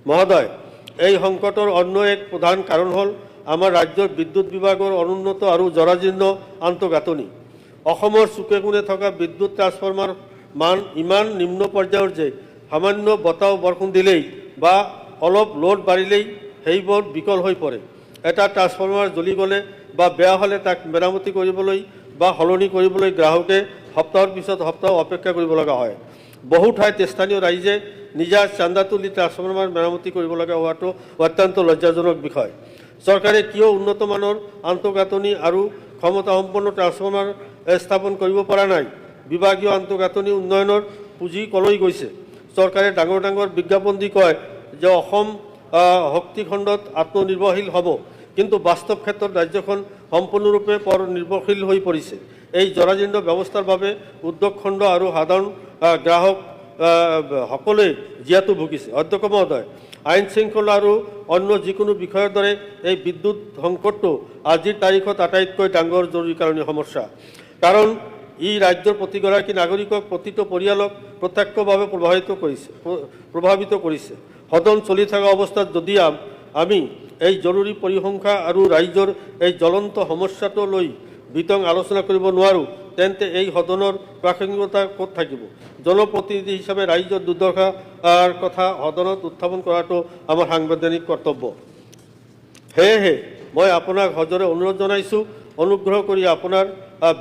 মহোদয়, এই সংকটৰ অন্য এক প্ৰধান কাৰণ হ'ল আমাৰ ৰাজ্যৰ বিদ্যুৎ বিভাগৰ অনুন্নত আৰু জৰাজীৰ্ণ আন্তঃগাঁথনি। অসমৰ চুকে কোণে থকা বিদ্যুৎ ট্ৰান্সফৰ্মাৰ মান ইমান নিম্ন পৰ্যায়ৰ যে সামান্য বতাহ বৰষুণ দিলেই বা অলপ লোড বাঢ়িলেই সেইবোৰ বিকল হৈ পৰে। এটা ট্ৰান্সফৰ্মাৰ জ্বলি গ'লে বা বেয়া হ'লে তাক মেৰামতি কৰিবলৈ বা সলনি কৰিবলৈ গ্ৰাহকে সপ্তাহৰ পিছত সপ্তাহ অপেক্ষা কৰিব লগা হয়। বহু ঠাইত স্থানীয় ৰাইজে নিজা চান্দা তুলি ট্ৰান্সফৰ্মাৰ মেৰামতি কৰিব লগা হোৱাটো অত্যন্ত লজ্জাজনক বিষয়। চৰকাৰে কিয় উন্নত মানৰ আন্তঃগাঁথনি আৰু ক্ষমতাসম্পন্ন ট্ৰান্সফৰ্মাৰ স্থাপন কৰিব পৰা নাই? বিভাগীয় আন্তঃগাঁথনি উন্নয়নৰ পুঁজি কলৈ গৈছে? চৰকাৰে ডাঙৰ ডাঙৰ বিজ্ঞাপন দি কয় যে অসম শক্তি খণ্ডত আত্মনিৰ্ভৰশীল হ'ব, কিন্তু বাস্তৱ ক্ষেত্ৰত ৰাজ্যখন সম্পূৰ্ণৰূপে পৰ নিৰ্ভৰশীল হৈ পৰিছে। এই জৰাজীৰ্ণ ব্যৱস্থাৰ বাবে উদ্যোগ খণ্ড আৰু সাধাৰণ গ্ৰাহক সকলোৱে জীয়াতু ভুগিছে। অধ্যক্ষ মহোদয়, আইন শৃংখলা আৰু অন্য যিকোনো বিষয়ৰ দৰে এই বিদ্যুৎ সংকটটো আজিৰ তাৰিখত আটাইতকৈ ডাঙৰ জৰুৰীকালীন সমস্যা, কাৰণ ই ৰাজ্যৰ প্ৰতিগৰাকী নাগৰিকক প্ৰতিটো পৰিয়ালক প্ৰত্যক্ষভাৱে প্ৰভাৱিত কৰিছে। সদন চলি থকা অৱস্থাত যদি আমি এই জৰুৰী পৰিসংখ্যা আৰু ৰাইজৰ এই জ্বলন্ত সমস্যাটো লৈ বিতং আলোচনা কৰিব নোৱাৰোঁ, তেন্তে এই সদনৰ প্ৰাসংগিকতা ক'ত থাকিব? জনপ্ৰতিনিধি হিচাপে ৰাইজৰ দুৰ্দশাৰ কথা সদনত উত্থাপন কৰাটো আমাৰ সাংবিধানিক কৰ্তব্য। সেয়েহে মই আপোনাক সজোৰে অনুৰোধ জনাইছোঁ, অনুগ্ৰহ কৰি আপোনাৰ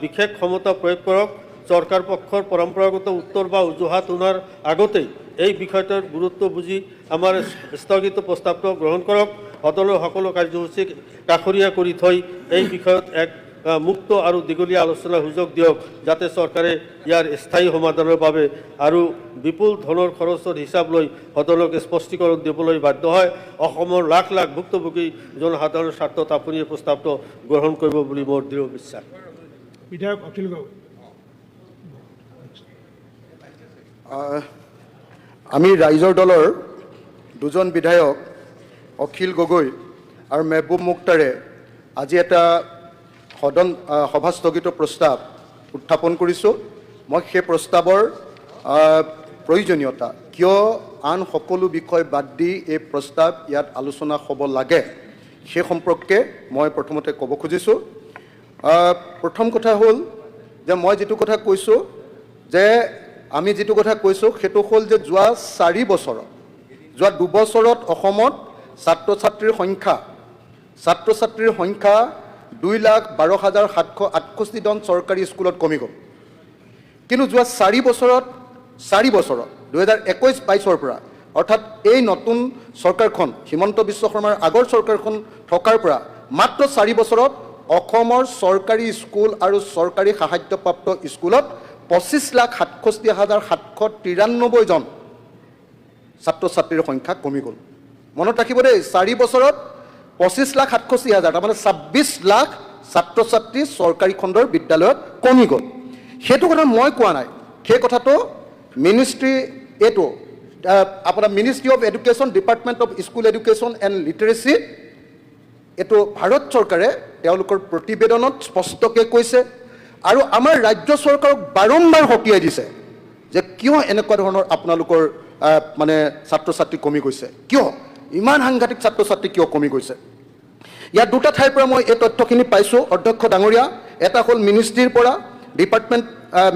বিশেষ ক্ষমতা প্ৰয়োগ কৰক। চৰকাৰ পক্ষৰ পৰম্পৰাগত উত্তৰ বা অজুহাত শুনাৰ আগতেই এই বিষয়টোৰ গুৰুত্ব বুজি আমাৰ স্থগিত প্ৰস্তাৱটো গ্ৰহণ কৰক। সদনৰ সকলো কাৰ্যসূচী কাষৰীয়া কৰি থৈ এই বিষয়ত এক মুক্ত আৰু দীঘলীয়া আলোচনাৰ সুযোগ দিয়ক, যাতে চৰকাৰে ইয়াৰ স্থায়ী সমাধানৰ বাবে আৰু বিপুল ধনৰ খৰচৰ হিচাপ লৈ সদনক স্পষ্টীকৰণ দিবলৈ বাধ্য হয়। অসমৰ লাখ লাখ ভুক্তভোগী জনসাধাৰণৰ স্বাৰ্থত আপুনি এই প্ৰস্তাৱটো গ্ৰহণ কৰিব বুলি মোৰ দৃঢ় বিশ্বাস। বিধায়ক অখিল গগৈ। আমি ৰাইজৰ দলৰ দুজন বিধায়ক অখিল গগৈ আৰু মেহবুব মুক্তাৰে আজি এটা সভা স্থগিত প্ৰস্তাৱ উত্থাপন কৰিছোঁ। মই সেই প্ৰস্তাৱৰ প্ৰয়োজনীয়তা, কিয় আন সকলো বিষয় বাদ দি এই প্ৰস্তাৱ ইয়াত আলোচনা হ'ব লাগে, সেই সম্পৰ্কে মই প্ৰথমতে ক'ব খুজিছোঁ। প্ৰথম কথা হ'ল যে মই যিটো কথা কৈছোঁ, যে আমি যিটো কথা কৈছোঁ সেইটো হ'ল যে যোৱা 4 বছৰত, যোৱা 2 বছৰত অসমত ছাত্ৰ ছাত্ৰীৰ সংখ্যা 2,12,768জন চৰকাৰী স্কুলত কমি গ'ল। কিন্তু যোৱা 4 বছৰত 2021-22 পৰা, অৰ্থাৎ এই নতুন চৰকাৰখন হিমন্ত বিশ্ব শৰ্মাৰ আগৰ চৰকাৰখন থকাৰ পৰা মাত্ৰ 4 বছৰত অসমৰ চৰকাৰী স্কুল আৰু চৰকাৰী সাহায্যপ্ৰাপ্ত স্কুলত 25,67,793 জন ছাত্ৰ ছাত্ৰীৰ সংখ্যা কমি গ'ল। মনত ৰাখিব দেই, 4 বছৰত 25,67,000 তাৰমানে 26 লাখ ছাত্ৰ ছাত্ৰী চৰকাৰী খণ্ডৰ বিদ্যালয়ত কমি গ'ল। সেইটো কথা মই কোৱা নাই, সেই কথাটো মিনিষ্ট্ৰী এইটো আপোনাৰ ministry of education, department of school education and লিটাৰেচি, এইটো ভাৰত চৰকাৰে তেওঁলোকৰ প্ৰতিবেদনত স্পষ্টকৈ কৈছে আৰু আমাৰ ৰাজ্য চৰকাৰক বাৰম্বাৰ সকীয়াই দিছে যে কিয় এনেকুৱা ধৰণৰ আপোনালোকৰ মানে ছাত্ৰ ছাত্ৰী কমি গৈছে, কিয় ইমান সাংঘাতিক ছাত্ৰ ছাত্ৰী কিয় কমি গৈছে। ইয়াত দুটা ঠাইৰ পৰা মই এই তথ্যখিনি পাইছোঁ অধ্যক্ষ ডাঙৰীয়া। এটা হ'ল মিনিষ্ট্ৰীৰ পৰা, department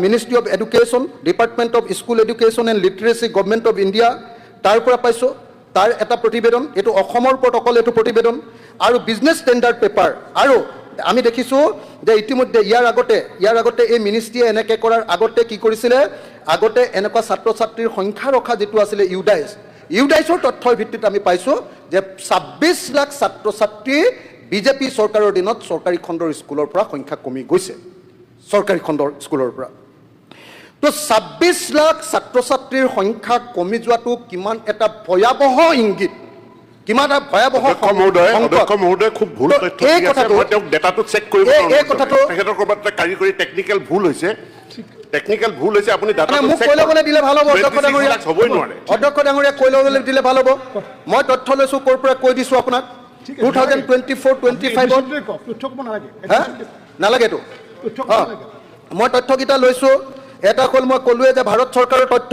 ministry of education, department of school education and লিটাৰেচি, government of India, তাৰ পৰা পাইছোঁ তাৰ এটা প্ৰতিবেদন, এইটো অসমৰ ওপৰত অকল এইটো প্ৰতিবেদন, আৰু বিজনেছ ষ্টেণ্ডাৰ্ড পেপাৰ। আৰু আমি দেখিছোঁ যে ইতিমধ্যে ইয়াৰ আগতে এই মিনিষ্ট্ৰীয়ে এনেকৈ কৰাৰ আগতে কি কৰিছিলে, আগতে এনেকুৱা ছাত্ৰ ছাত্ৰীৰ সংখ্যা ৰখা যিটো আছিলে ইউডাইছৰ তথ্যৰ ভিত্তিত আমি পাইছোঁ যে 26 লাখ ছাত্ৰ ছাত্ৰী বিজেপি চৰকাৰৰ দিনত চৰকাৰী খণ্ডৰ স্কুলৰ পৰা সংখ্যা কমি গৈছে, চৰকাৰী খণ্ডৰ স্কুলৰ পৰা। তো 26 লাখ ছাত্ৰ ছাত্ৰীৰ সংখ্যা কমি যোৱাটো কিমান এটা ভয়াৱহ ইংগিত, কিমান এটা ভয়াৱহ মহোদয় খুব ভুল তথ্য এই দি আছে। কথাটো মই তেওঁক ডেটাটো চেক কৰিব এই কথাটো তেখেতৰ ক'ৰবাত এটা কাৰিকৰী টেকনিকেল ভুল হৈছে, আপুনি ডাটাটো মোক চেক কৈ ল'বলৈ দিলে ভাল হ'ব অধ্যক্ষ ডাঙৰীয়া। হ'বই নোৱাৰে। অধ্যক্ষ ডাঙৰীয়া কৈ ল'বলৈ দিলে ভাল হ'ব। মই তথ্য লৈছোঁ ক'ৰ পৰা কৈ দিছোঁ আপোনাক, 2024-25 তথ্য ক'ব নালাগে, নালাগেতো। তথ্য ক'ব নালাগে। মই তথ্যকেইটা লৈছোঁ, এটা হ'ল মই ক'লোৱে যে ভাৰত চৰকাৰৰ তথ্য,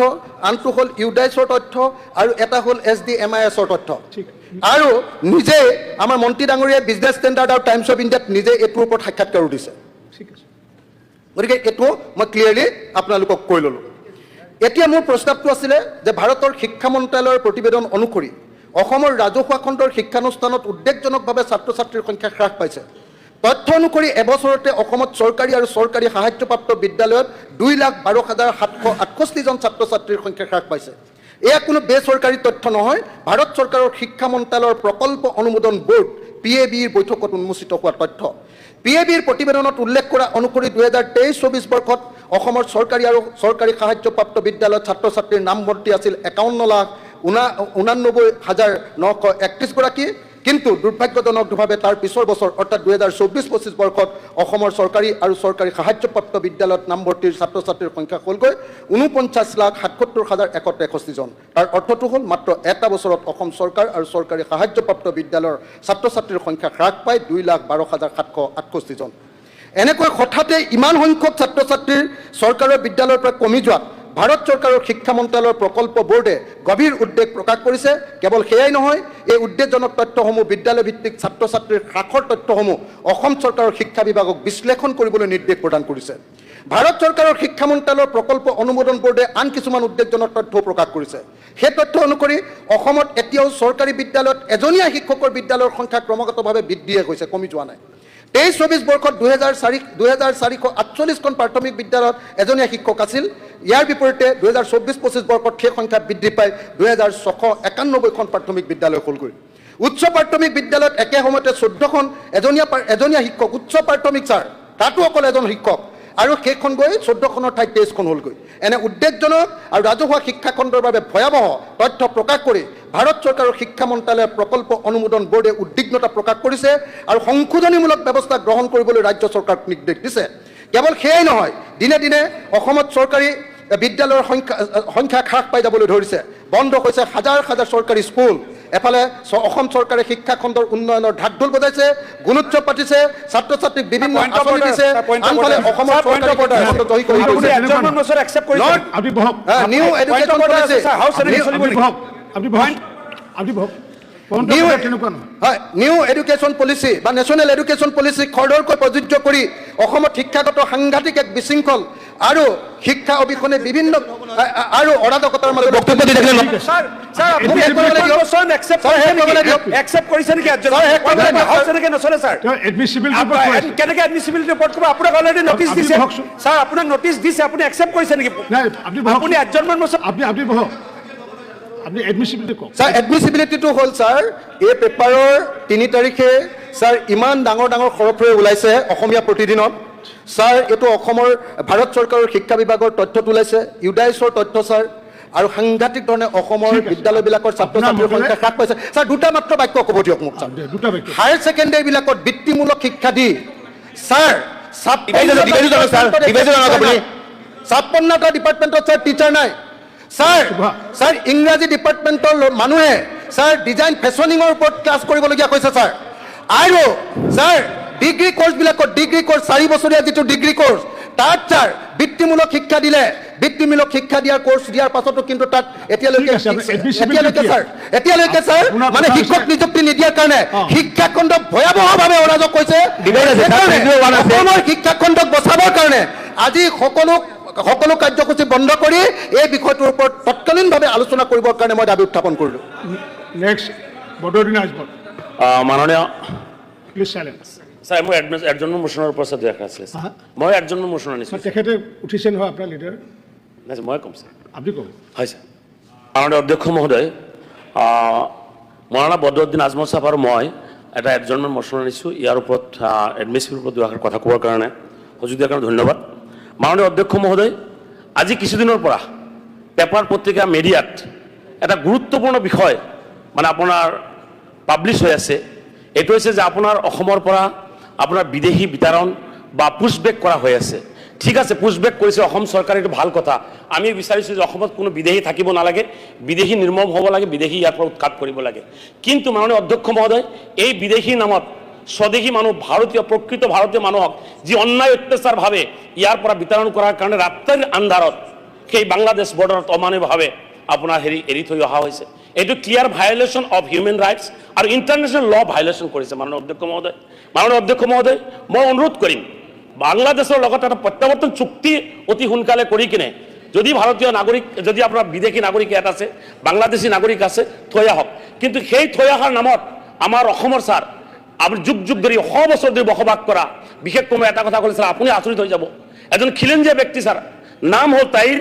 আনটো হ'ল ইউডাইছৰ তথ্য, আৰু এটা হ'ল SDMISৰ তথ্য। আৰু নিজে আমাৰ মন্ত্ৰী ডাঙৰীয়াই বিজনেছ ষ্টেণ্ডাৰ্ড আৰু টাইমছ অফ ইণ্ডিয়াত নিজে এইটোৰ ওপৰত সাক্ষাৎকাৰো দিছে। গতিকে এইটো মই ক্লিয়াৰলি আপোনালোকক কৈ ল'লোঁ। এতিয়া মোৰ প্ৰস্তাৱটো আছিলে যে ভাৰতৰ শিক্ষা মন্ত্ৰালয়ৰ প্ৰতিবেদন অনুসৰি অসমৰ ৰাজহুৱা খণ্ডৰ শিক্ষানুষ্ঠানত উদ্বেগজনকভাৱে ছাত্ৰ ছাত্ৰীৰ সংখ্যা হ্ৰাস পাইছে। তথ্য অনুসৰি এবছৰতে অসমত চৰকাৰী আৰু চৰকাৰী সাহায্যপ্ৰাপ্ত বিদ্যালয়ত 2,12,768 জন ছাত্ৰ ছাত্ৰীৰ সংখ্যা হ্ৰাস পাইছে। এয়া কোনো বেচৰকাৰী তথ্য নহয়, ভাৰত চৰকাৰৰ শিক্ষা মন্ত্ৰালয়ৰ প্ৰকল্প অনুমোদন বোৰ্ড PABৰ বৈঠকত উন্মোচিত হোৱা তথ্য। PABৰ প্ৰতিবেদনত উল্লেখ কৰা অনুসৰি 2023-24 বৰ্ষত অসমৰ চৰকাৰী আৰু চৰকাৰী সাহায্যপ্ৰাপ্ত বিদ্যালয়ত ছাত্ৰ ছাত্ৰীৰ নামভৰ্তি আছিল 51,89,931 গৰাকী। কিন্তু দুৰ্ভাগ্যজনকভাৱে তাৰ পিছৰ বছৰ অৰ্থাৎ 2024-25 বৰ্ষত অসমৰ চৰকাৰী আৰু চৰকাৰী সাহায্যপ্ৰাপ্ত বিদ্যালয়ত নামভৰ্তিৰ ছাত্ৰ ছাত্ৰীৰ সংখ্যা হ'লগৈ 49,77,163 জন। তাৰ অৰ্থটো হ'ল মাত্ৰ এটা বছৰত অসম চৰকাৰ আৰু চৰকাৰী সাহায্যপ্ৰাপ্ত বিদ্যালয়ৰ ছাত্ৰ ছাত্ৰীৰ সংখ্যা হ্ৰাস পায় 2,12,768 জন। এনেকৈ হঠাতে ইমান সংখ্যক ছাত্ৰ ছাত্ৰীৰ চৰকাৰৰ বিদ্যালয়ৰ পৰা কমি যোৱাত ভাৰত চৰকাৰৰ শিক্ষা মন্ত্ৰালয়ৰ প্ৰকল্প বোৰ্ডে গভীৰ উদ্বেগ প্ৰকাশ কৰিছে। কেৱল সেয়াই নহয়, এই উদ্বেগজনক তথ্যসমূহ বিদ্যালয় ভিত্তিক ছাত্ৰ ছাত্ৰীৰ হ্ৰাসৰ তথ্যসমূহ অসম চৰকাৰৰ শিক্ষা বিভাগক বিশ্লেষণ কৰিবলৈ নিৰ্দেশ প্ৰদান কৰিছে। ভাৰত চৰকাৰৰ শিক্ষা মন্ত্ৰালয়ৰ প্ৰকল্প অনুমোদন বোৰ্ডে আন কিছুমান উদ্বেগজনক তথ্যও প্ৰকাশ কৰিছে। সেই তথ্য অনুসৰি অসমত এতিয়াও চৰকাৰী বিদ্যালয়ত এজনীয়া শিক্ষকৰ বিদ্যালয়ৰ সংখ্যা ক্ৰমাগতভাৱে বৃদ্ধিয়ে গৈছে, কমি যোৱা নাই। 23-24 বৰ্ষত 2,448খন প্ৰাথমিক বিদ্যালয়ত এজনীয়া শিক্ষক আছিল। ইয়াৰ বিপৰীতে 2024-25 বৰ্ষত সেই সংখ্যা বৃদ্ধি পাই 2,691খন প্ৰাথমিক বিদ্যালয় হ'লগৈ। উচ্চ প্ৰাথমিক বিদ্যালয়ত একে সময়তে 14খন এজনীয়া শিক্ষক, উচ্চ প্ৰাথমিক তাতো অকল এজন শিক্ষক, আৰু সেইখন গৈ 14খনৰ ঠাইত 23খন হ'লগৈ। এনে উদ্বেগজনক আৰু ৰাজহুৱা শিক্ষা খণ্ডৰ বাবে ভয়াৱহ তথ্য প্ৰকাশ কৰি ভাৰত চৰকাৰৰ শিক্ষা মন্ত্ৰালয়ৰ প্ৰকল্প অনুমোদন বোৰ্ডে উদ্বিগ্নতা প্ৰকাশ কৰিছে আৰু সংশোধনীমূলক ব্যৱস্থা গ্ৰহণ কৰিবলৈ ৰাজ্য চৰকাৰক নিৰ্দেশ দিছে। কেৱল সেয়াই নহয়, দিনে দিনে অসমত চৰকাৰী বিদ্যালয়ৰ সংখ্যা হ্ৰাস পাই যাবলৈ ধৰিছে। বন্ধ হৈছে হাজাৰ হাজাৰ চৰকাৰী স্কুল। এফালে অসম চৰকাৰে শিক্ষা খণ্ডৰ উন্নয়নৰ ঢাকঢোল বজাইছে, গুণোৎসৱ পাতিছে, ছাত্ৰ ছাত্ৰীক বিভিন্ন আঁচনি দিছে, আনফালে অসমৰ চৰকাৰে new education new education policy বা নেশ্যনেল এডুকেশ্যন পলিচি খৰধৰকৈ প্ৰযোজ্য কৰি অসমত শিক্ষাগত সাংঘাতিক এক বিশৃংখল আৰু শিক্ষা অবিহনে বিভিন্ন আৰু অৰাজকতাৰ মাজত বক্তব্য দি থাকিলে এডমিছিবিলিটিটো হ'ল ছাৰ, এই পেপাৰৰ 3 তাৰিখে ছাৰ ইমান ডাঙৰ ডাঙৰ সৰফৰে ওলাইছে অসমীয়া প্ৰতিদিনত ছাৰ এইটো অসমৰ ভাৰত চৰকাৰৰ শিক্ষা বিভাগৰ তথ্যত ওলাইছে ইউডাইছৰ তথ্য ছাৰ আৰু সাংঘাতিক ধৰণে অসমৰ বিদ্যালয়বিলাকৰ ছাত্ৰ ছাত্ৰীৰ সংখ্যা হ্ৰাস পাইছে ছাৰ দুটা মাত্ৰ বাক্য ক'ব দিয়ক মোক ছাৰ দুটা বাক্য হায়াৰ ছেকেণ্ডেৰীবিলাকত বৃত্তিমূলক শিক্ষা দি ছাৰ 56টা ডিপাৰ্টমেণ্টত ছাৰ টিচাৰ নাই ছাৰ ইংৰাজী ডিপাৰ্টমেণ্টৰ মানুহে ছাৰ ডিজাইন ফেশ্বনিঙৰ ওপৰত ক্লাছ কৰিবলগীয়া কৈছে ছাৰ আৰু ছাৰ ডিগ্ৰী কৰ্চবিলাকত ডিগ্ৰী কৰ্চ 4 বছৰীয়া যিটো ডিগ্ৰী কৰ্চ তাত ছাৰ বৃত্তিমূলক শিক্ষা দিলে বৃত্তিমূলক শিক্ষা দিয়াৰ কৰ্চ দিয়াৰ পাছতো কিন্তু তাত এতিয়ালৈকে ছাৰ মানে শিক্ষক নিযুক্তি নিদিয়াৰ কাৰণে শিক্ষাখণ্ডক ভয়াৱহভাৱে অৰাজক হৈছে অসমৰ শিক্ষাখণ্ডক বচাবৰ কাৰণে আজি সকলো কাৰ্যসূচী বন্ধ কৰি এই বিষয়টোৰ ওপৰত তৎকালীনভাৱে আলোচনা কৰিবৰ কাৰণে মই দাবী উত্থাপন কৰিলোঁ নেক্সট বদৰুদ্দিন আজমল মাননীয় প্লিজ চাইলেন্স ছাৰ মই একজনৰ মোচনৰ ওপৰত দেখা আছে মই একজনৰ মোচন আনিছোঁ তেখেতে উঠিছে নহয় আপোনাৰ লিডাৰ মই ক'ম ছাৰ আপুনি ক'ব হয় ছাৰ মাননীয় অধ্যক্ষ মহোদয় মৌলানা বদৰুদ্দিন আজমল সাহেব আৰু মই এটা একজনৰ মোচন আনিছোঁ ইয়াৰ ওপৰত এডমিনিষ্ট্ৰেটিভ ওপৰত দুআষাৰ কথা কোৱাৰ কাৰণে সুযোগ দিয়াৰ কাৰণে ধন্যবাদ মাননীয় অধ্যক্ষ মহোদয় আজি কিছুদিনৰ পৰা পেপাৰ পত্ৰিকা মিডিয়াত এটা গুৰুত্বপূৰ্ণ বিষয় মানে আপোনাৰ পাব্লিছ হৈ আছে এইটো হৈছে যে আপোনাৰ অসমৰ পৰা আপোনাৰ বিদেশী বিতৰণ বা পুছবেক কৰা হৈ আছে ঠিক আছে পুছবেক কৰিছে অসম চৰকাৰে এইটো ভাল কথা আমি বিচাৰিছোঁ যে অসমত কোনো বিদেশী থাকিব নালাগে বিদেশী নিৰ্মম হ'ব লাগে বিদেশী ইয়াৰ পৰা উৎখাত কৰিব লাগে কিন্তু মাননীয় অধ্যক্ষ মহোদয় এই বিদেশী নামত স্বদেশী মানুহ ভাৰতীয় প্ৰকৃত ভাৰতীয় মানুহক যি অন্যায় অত্যাচাৰভাৱে ইয়াৰ পৰা বিতৰণ কৰাৰ কাৰণে ৰাতিৰ আন্ধাৰত সেই বাংলাদেশ বৰ্ডাৰত অমানৱীয়ভাৱে আপোনাৰ এৰি থৈ অহা হৈছে এইটো ক্লিয়াৰ ভায়োলেশ্যন অফ হিউমেন ৰাইটছ আৰু ইণ্টাৰনেশ্যনেল ল ভায়োলেশ্যন কৰিছে মাননীয় অধ্যক্ষ মহোদয় মই অনুৰোধ কৰিম বাংলাদেশৰ লগত এটা প্ৰত্যাৱৰ্তন চুক্তি অতি সোনকালে কৰি কিনে যদি ভাৰতীয় নাগৰিক যদি আপোনাৰ বিদেশী নাগৰিক ইয়াত আছে বাংলাদেশী নাগৰিক আছে থৈ আহক কিন্তু সেই থৈ অহাৰ নামত আমাৰ অসমৰ ছাৰ আপুনি যুগ ধৰি 100 বছৰ ধৰি বসবাস কৰা বিশেষকৈ মই এটা কথা ক'লে ছাৰ আপুনি আচৰিত হৈ যাব এজন খিলঞ্জীয়া ব্যক্তি ছাৰ নাম হ'ল তাইৰ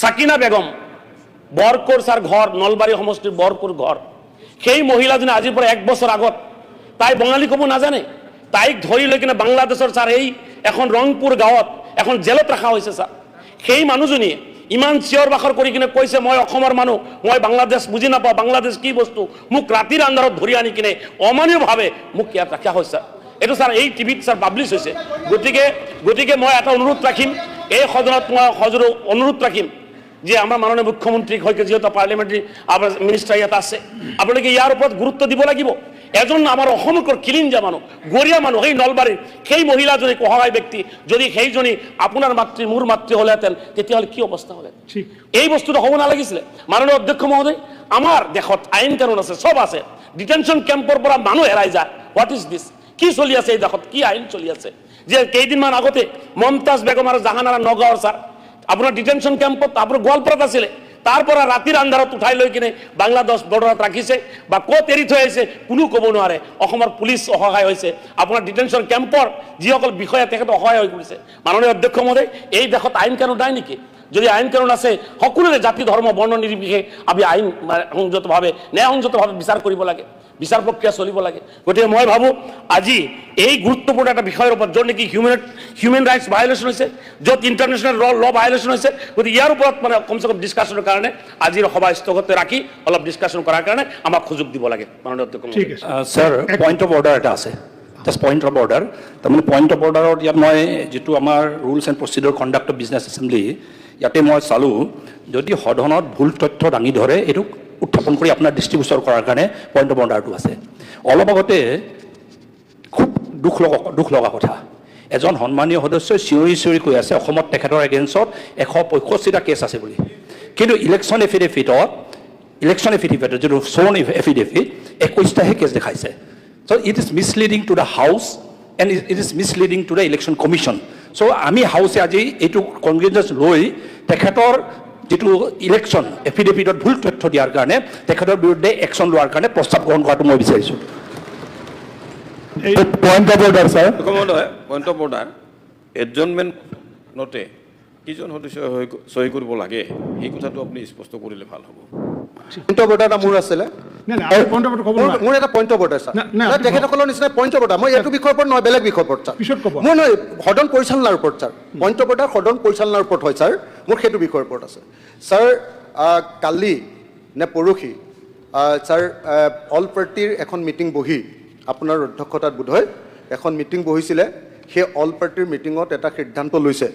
সাকিনা বেগম বৰকৰ ছাৰ ঘৰ নলবাৰী সমষ্টিৰ বৰকৰ ঘৰ সেই মহিলাজনী আজিৰ পৰা 1 বছৰ আগত তাই বঙালী ক'ব নাজানে তাইক ধৰি লৈ কিনে বাংলাদেশৰ ছাৰ এই এখন ৰংপুৰ গাঁৱত এখন জেলত ৰখা হৈছে ছাৰ সেই মানুহজনীয়ে ইমান চিঞৰ বাখৰ কৰি কিনে কৈছে মই অসমৰ মানুহ মই বাংলাদেশ বুজি নাপাওঁ বাংলাদেশ কি বস্তু মোক ৰাতিৰ আন্ধাৰত ধৰি আনি কিনে অমানৱীয়ভাৱে মোক ইয়াত ৰখা হৈছে এইটো ছাৰ এই টিভিত ছাৰ পাব্লিছ হৈছে গতিকে মই এটা অনুৰোধ ৰাখিম এই সদনত মই সজোৰ অনুৰোধ ৰাখিম যে আমাৰ মাননীয় মুখ্যমন্ত্ৰীক হয়তো যিহেতু পাৰ্লিয়ামেণ্টাৰী আপোনাৰ মিনিষ্টাৰ ইয়াত আছে আপোনালোকে ইয়াৰ ওপৰত গুৰুত্ব দিব লাগিব এজন আমাৰ অসমৰ খিলঞ্জীয়া মানুহ গৰীয়া মানুহ সেই নলবাৰীৰ সেই মহিলাজনী অসহায় ব্যক্তি যদি সেইজনী আপোনাৰ মাতৃ মোৰ মাতৃ হ'লেহেঁতেন তেতিয়াহ'লে কি অৱস্থা হ'লে এই বস্তুটো হ'ব নালাগিছিলে মাননীয় অধ্যক্ষ মহোদয় আমাৰ দেশত আইন কানুন আছে চব আছে ডিটেনশ্যন কেম্পৰ পৰা মানুহ হেৰাই যায় হোৱাট ইজ দিছ কি চলি আছে এই দেশত কি আইন চলি আছে যে কেইদিনমান আগতে মমতাজ বেগম আৰু জাহানাৰা নগাঁৱৰ ছাৰ আপোনাৰ ডিটেনশ্যন কেম্পত আপোনাৰ গোৱালপাৰাত আছিলে তাৰ পৰা ৰাতিৰ আন্ধাৰত উঠাই লৈ কিনে বাংলাদেশ বৰ্ডাৰত ৰাখিছে বা ক'ত এৰি থৈ আহিছে কোনো ক'ব নোৱাৰে অসমৰ পুলিচ অসহায় হৈছে আপোনাৰ ডিটেনশ্যন কেম্পৰ যিসকল বিষয়া তেখেত অসহায় হৈ পৰিছে মাননীয় অধ্যক্ষ মহোদয় এই দেশত আইন কানুন নাই নেকি যদি আইন কানুন আছে সকলোৰে জাতি ধৰ্ম বৰ্ণ নিৰ্বিশেষে আমি আইন সংযতভাৱে ন্যায় সংযতভাৱে বিচাৰ কৰিব লাগে বিচাৰ প্ৰক্ৰিয়া চলিব লাগে গতিকে মই ভাবোঁ আজি এই গুৰুত্বপূৰ্ণ এটা বিষয়ৰ ওপৰত য'ত নেকি হিউমেন ৰাইটছ ভায়োলেশ্যন হৈছে য'ত ইণ্টাৰনেশ্যনেল ল ভায়োলেশ্যন হৈছে গতিকে ইয়াৰ ওপৰত মানে কমচে কম ডিছকাশ্যনৰ কাৰণে আজিৰ সভা স্থগিত ৰাখি অলপ ডিছকাশ্যন কৰাৰ কাৰণে আমাক সুযোগ দিব লাগে মাননীয় অধ্যক্ষ ছাৰ পইণ্ট অফ অৰ্ডাৰ এটা আছে জাষ্ট পইণ্ট অফ অৰ্ডাৰ তাৰমানে পইণ্ট অফ অৰ্ডাৰত ইয়াত মই যিটো আমাৰ rules and procedure conduct of business assembly ইয়াতে মই চালোঁ যদি সদনত ভুল তথ্য দাঙি ধৰে এইটো উত্থাপন কৰি আপোনাৰ দৃষ্টিগোচৰ কৰাৰ কাৰণে পইণ্ট অফ অৰ্ডাৰটো আছে অলপ আগতে খুব দুখ লগা কথা এজন সন্মানীয় সদস্যই চিঞৰি কৈ আছে অসমত তেখেতৰ এগেইনষ্টত 165টা কেছ আছে বুলি কিন্তু ইলেকশ্যন এফিডেভিটত যিটো চোন এফিডেভিট 21টাহে কেছ দেখাইছে so' it is misleading to the house and it is misleading to the election commission so' আমি হাউচে আজি এইটো কনগ্ৰেজেঞ্চ লৈ তেখেতৰ যিটো ইলেকশ্যন এফিডেভিটত ভুল তথ্য দিয়াৰ কাৰণে তেখেতৰ বিৰুদ্ধে একশ্যন লোৱাৰ কাৰণে প্ৰস্তাৱ গ্ৰহণ কৰাটো মই বিচাৰিছোঁ point of order sir point of order এডজনমেণ্টতে কিজন সদস্যই সহি কৰিব লাগে সেই কথাটো আপুনি স্পষ্ট কৰিলে ভাল হ'ব পইণ্ট অফ অৰ্ডাৰ এটা মোৰ আছিলে নাই, নাই, আপুনি point of order ক'ব নোৱাৰে। মোৰ এটা পইণ্ট অফ অৰ্ডাৰ ছাৰ নাই, আপুনি তেখেতসকলৰ নিচিনা পইণ্ট অফ অৰ্ডাৰ মই এইটো বিষয়ৰ ওপৰত নহয় বেলেগ বিষয়ৰ ওপৰত ছাৰ পিছত ক'ব। মই নহয় সদন পৰিচালনাৰ ওপৰত ছাৰ পইণ্ট অফ অৰ্ডাৰ সদন পৰিচালনাৰ ওপৰত হয় ছাৰ মোৰ সেইটো বিষয়ৰ ওপৰত আছে ছাৰ কালি নে পৰহি ছাৰ অল পাৰ্টিৰ এখন মিটিং বহি আপোনাৰ অধ্যক্ষতাত বোধহয় এখন মিটিং বহিছিলে সেই অল পাৰ্টিৰ মিটিঙত এটা সিদ্ধান্ত লৈছে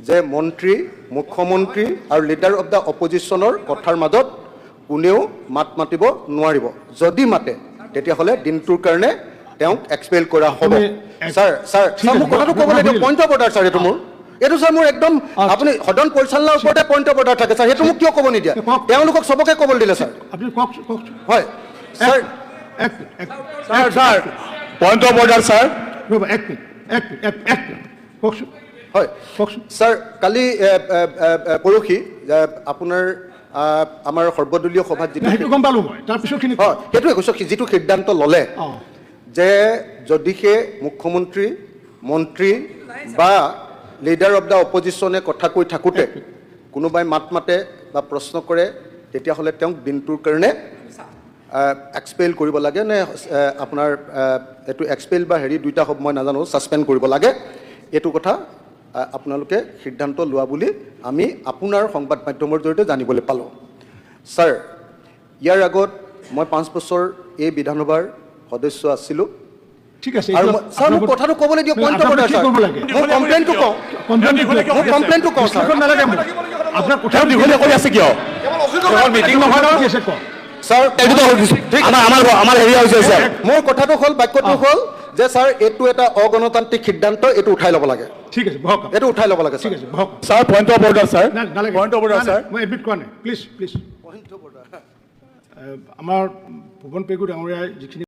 যে মন্ত্ৰী মুখ্যমন্ত্ৰী আৰু লিডাৰ অফ দ্য অপজিশ্যনৰ কথাৰ মাজত কোনেও মাত মাতিব নোৱাৰিব যদি মাতে তেতিয়াহ'লে দিনটোৰ কাৰণে তেওঁক এক্সপেল কৰা হ'ব ছাৰ মোক কথাটো ক'ব লাগিব পইণ্ট অফ অৰ্ডাৰ ছাৰ এইটো মোৰ এইটো ছাৰ মোৰ একদম আপুনি সদন পৰিচালনাৰ ওপৰতে পইণ্ট অফ অৰ্ডাৰ থাকে ছাৰ সেইটো মোক কিয় ক'ব নিদিয়ে তেওঁলোকক চবকে ক'বলৈ দিলে ছাৰ আপুনি কওকচোন হয় ছাৰ এক minute sir point of order sir ৰ'ব এক মিনিট কওকচোন হয় কওকচোন ছাৰ কালি পৰহি আপোনাৰ আমাৰ সৰ্বদলীয় সভাত যিটো সেইটো গম পালোঁ মই তাৰপিছতখিনি হয় সেইটোৱে কৈছোঁ যিটো সিদ্ধান্ত ল'লে অঁ যে যদিহে মুখ্যমন্ত্ৰী মন্ত্ৰী বা লিডাৰ অফ দ্য অপজিশ্যনে কথা কৈ থাকোঁতে কোনোবাই মাত মাতে বা প্ৰশ্ন কৰে তেতিয়াহ'লে তেওঁক দিনটোৰ কাৰণে এক্সপেল কৰিব লাগে নে আপোনাৰ এইটো এক্সপেল বা হেৰি দুইটা হ'ব মই নাজানো ছাছপেণ্ড কৰিব লাগে এইটো কথা আপোনালোকে সিদ্ধান্ত লোৱা বুলি আমি আপোনাৰ সংবাদ মাধ্যমৰ জৰিয়তে জানিবলৈ পালোঁ ছাৰ ইয়াৰ আগত মই 5 বছৰ এই বিধানসভাৰ সদস্য আছিলোঁ ঠিক আছে আৰু ছাৰ মোক কথাটো ক'বলৈ দিয়ক পইণ্ট অফ অৰ্ডাৰ ছাৰ মোৰ কমপ্লেইনটো কওঁ ছাৰ নালাগে মোক আপোনাৰ কথা দীঘলীয়া কৰি আছে কিয় মিটিং নহয় কি আছে কওক ছাৰ আমাৰ হেৰি হৈছে ছাৰ মোৰ কথাটো হ'ল বাক্যটো হ'ল যে ছাৰ এইটো এটা অগণতান্ত্ৰিক সিদ্ধান্ত এইটো উঠাই ল'ব লাগে ঠিক আছে বহক এইটো উঠাই ল'ব লাগে ঠিক আছে বহক sir point of order sir নালাগে পইণ্ট অফ অৰ্ডাৰ ছাৰ মই এডমিট কৰা নাই প্লিজ আমাৰ ভুৱন পেগু ডাঙৰীয়াই যিখিনি